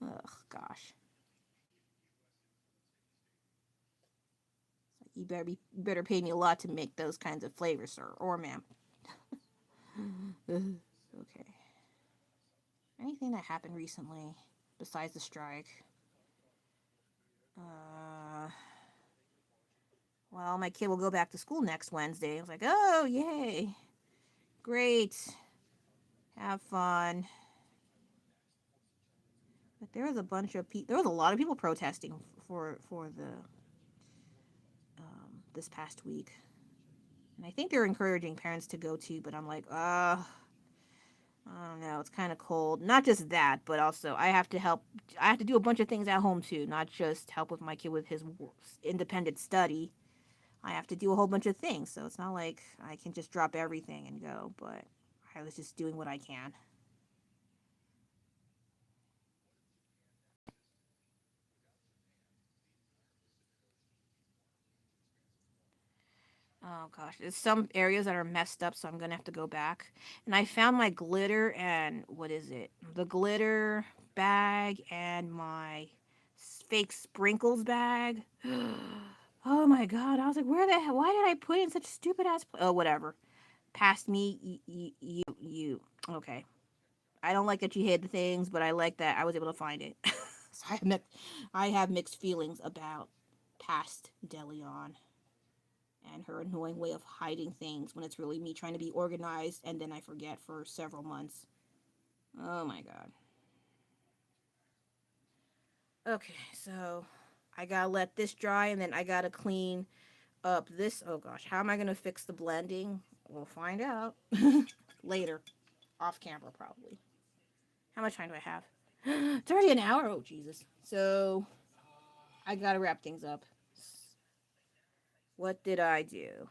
Ugh, gosh. You better pay me a lot to make those kinds of flavors, sir or ma'am. Okay. Anything that happened recently besides the strike? Uh, well, my kid will go back to school next Wednesday. I was like, oh, yay. Great. Have fun. But there was a bunch of people. There was a lot of people protesting for the this past week, and I think they're encouraging parents to go too. But I'm like, I don't know. It's kind of cold. Not just that, but also I have to help. I have to do a bunch of things at home too, not just help with my kid with his independent study. I have to do a whole bunch of things, so it's not like I can just drop everything and go. But I was just doing what I can. Oh gosh, there's some areas that are messed up, so I'm gonna have to go back. And I found my glitter and what is it? The glitter bag and my fake sprinkles bag. Oh my god! I was like, where the hell? Why did I put in such stupid ass? Oh, whatever. Past me, you. Okay. I don't like that you hid the things, but I like that I was able to find it. So I have mixed feelings about past Delion and her annoying way of hiding things when it's really me trying to be organized and then I forget for several months. Oh my god. Okay, so I gotta let this dry and then I gotta clean up this. Oh gosh, how am I gonna fix the blending? We'll find out later, off camera probably. How much time do I have? It's already an hour. Oh Jesus. So I gotta wrap things up. What did I do?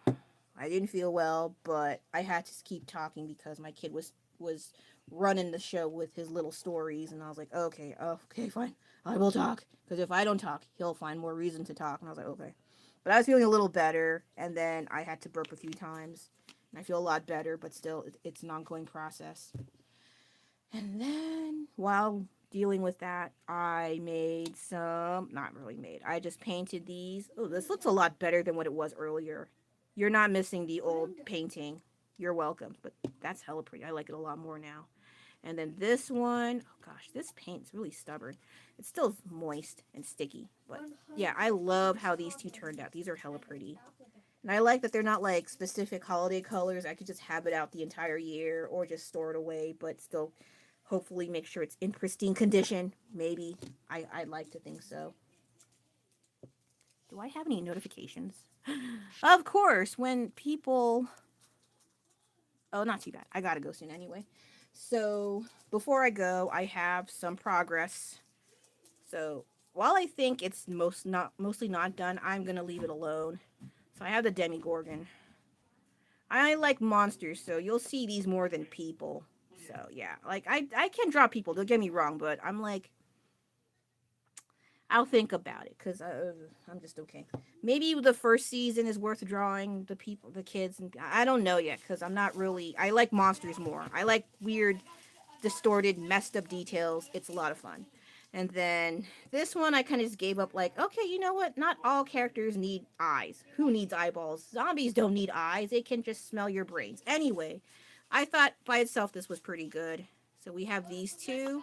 I didn't feel well, but I had to keep talking because my kid was running the show with his little stories, and I was like, okay, okay, fine, I will talk because if I don't talk, he'll find more reason to talk. And I was like, okay, but I was feeling a little better, and then I had to burp a few times, and I feel a lot better, but still, it's an ongoing process. And then while dealing with that, I made some, not really made, I just painted these. Oh, this looks a lot better than what it was earlier. You're not missing the old painting. You're welcome. But that's hella pretty. I like it a lot more now. And then this one, oh gosh, this paint's really stubborn. It's still moist and sticky. But yeah, I love how these two turned out. These are hella pretty. And I like that they're not like specific holiday colors. I could just have it out the entire year or just store it away, but still hopefully make sure it's in pristine condition. Maybe. I'd like to think so. Do I have any notifications? Of course, when people. Oh, not too bad. I gotta go soon anyway. So before I go, I have some progress. So while I think it's mostly not done, I'm gonna leave it alone. So I have the Demigorgon. I like monsters, so you'll see these more than people. So yeah, like I can draw people. Don't get me wrong, but I'm like I'll think about it because I'm just okay. Maybe the first season is worth drawing the people, the kids, and I don't know yet because I'm not really. I like monsters more. I like weird, distorted, messed up details. It's a lot of fun. And then this one, I kind of just gave up. Like, okay, you know what? Not all characters need eyes. Who needs eyeballs? Zombies don't need eyes. They can just smell your brains. Anyway, I thought by itself this was pretty good. So we have these two.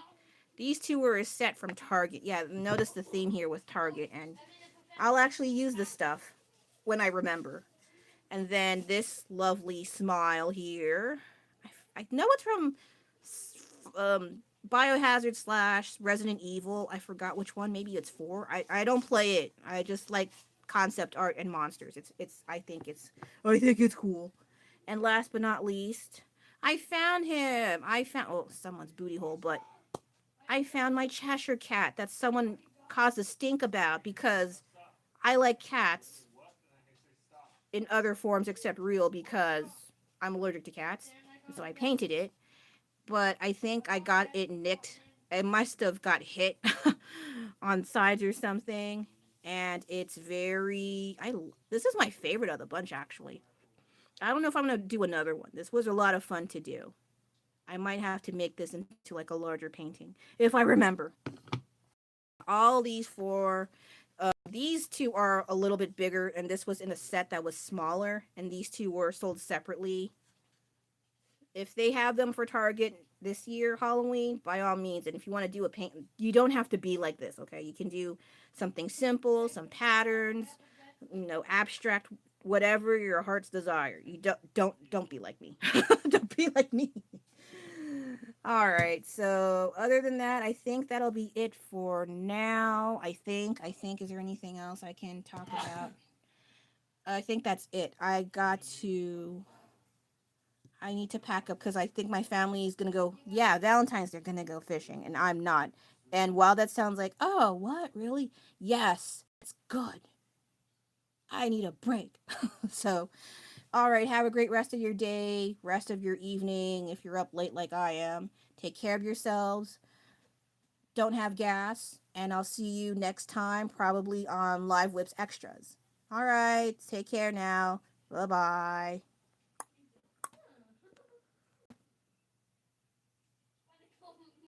These two were a set from Target. Yeah, notice the theme here with Target. And I'll actually use this stuff when I remember. And then this lovely smile here. I know it's from Biohazard slash Resident Evil. I forgot which one. Maybe it's 4. I don't play it. I just like concept art and monsters. I think it's cool. And last but not least, I found him. I found, oh, someone's booty hole, but I found my Cheshire cat that someone caused a stink about because I like cats in other forms except real because I'm allergic to cats. And so I painted it, but I think I got it nicked. It must have got hit on sides or something. And it's very, this is my favorite of the bunch actually. I don't know if I'm going to do another one. This was a lot of fun to do. I might have to make this into like a larger painting if I remember. All these four, these two are a little bit bigger, and this was in a set that was smaller, and these two were sold separately. If they have them for Target this year, Halloween, by all means. And if you want to do a paint, you don't have to be like this, okay? You can do something simple, some patterns, abstract, whatever your heart's desire. You don't be like me. Don't be like me. All right. So other than that, I think that'll be it for now. I think. Is there anything else I can talk about? I think that's it. I need to pack up because I think my family is gonna go. Yeah, Valentine's they're gonna go fishing, and I'm not. And while that sounds like, oh, what really? Yes, it's good. I need a break. So, all right. Have a great rest of your day, rest of your evening. If you're up late like I am, take care of yourselves. Don't have gas, and I'll see you next time, probably on LiveWIPs Extras. All right. Take care now. Bye bye.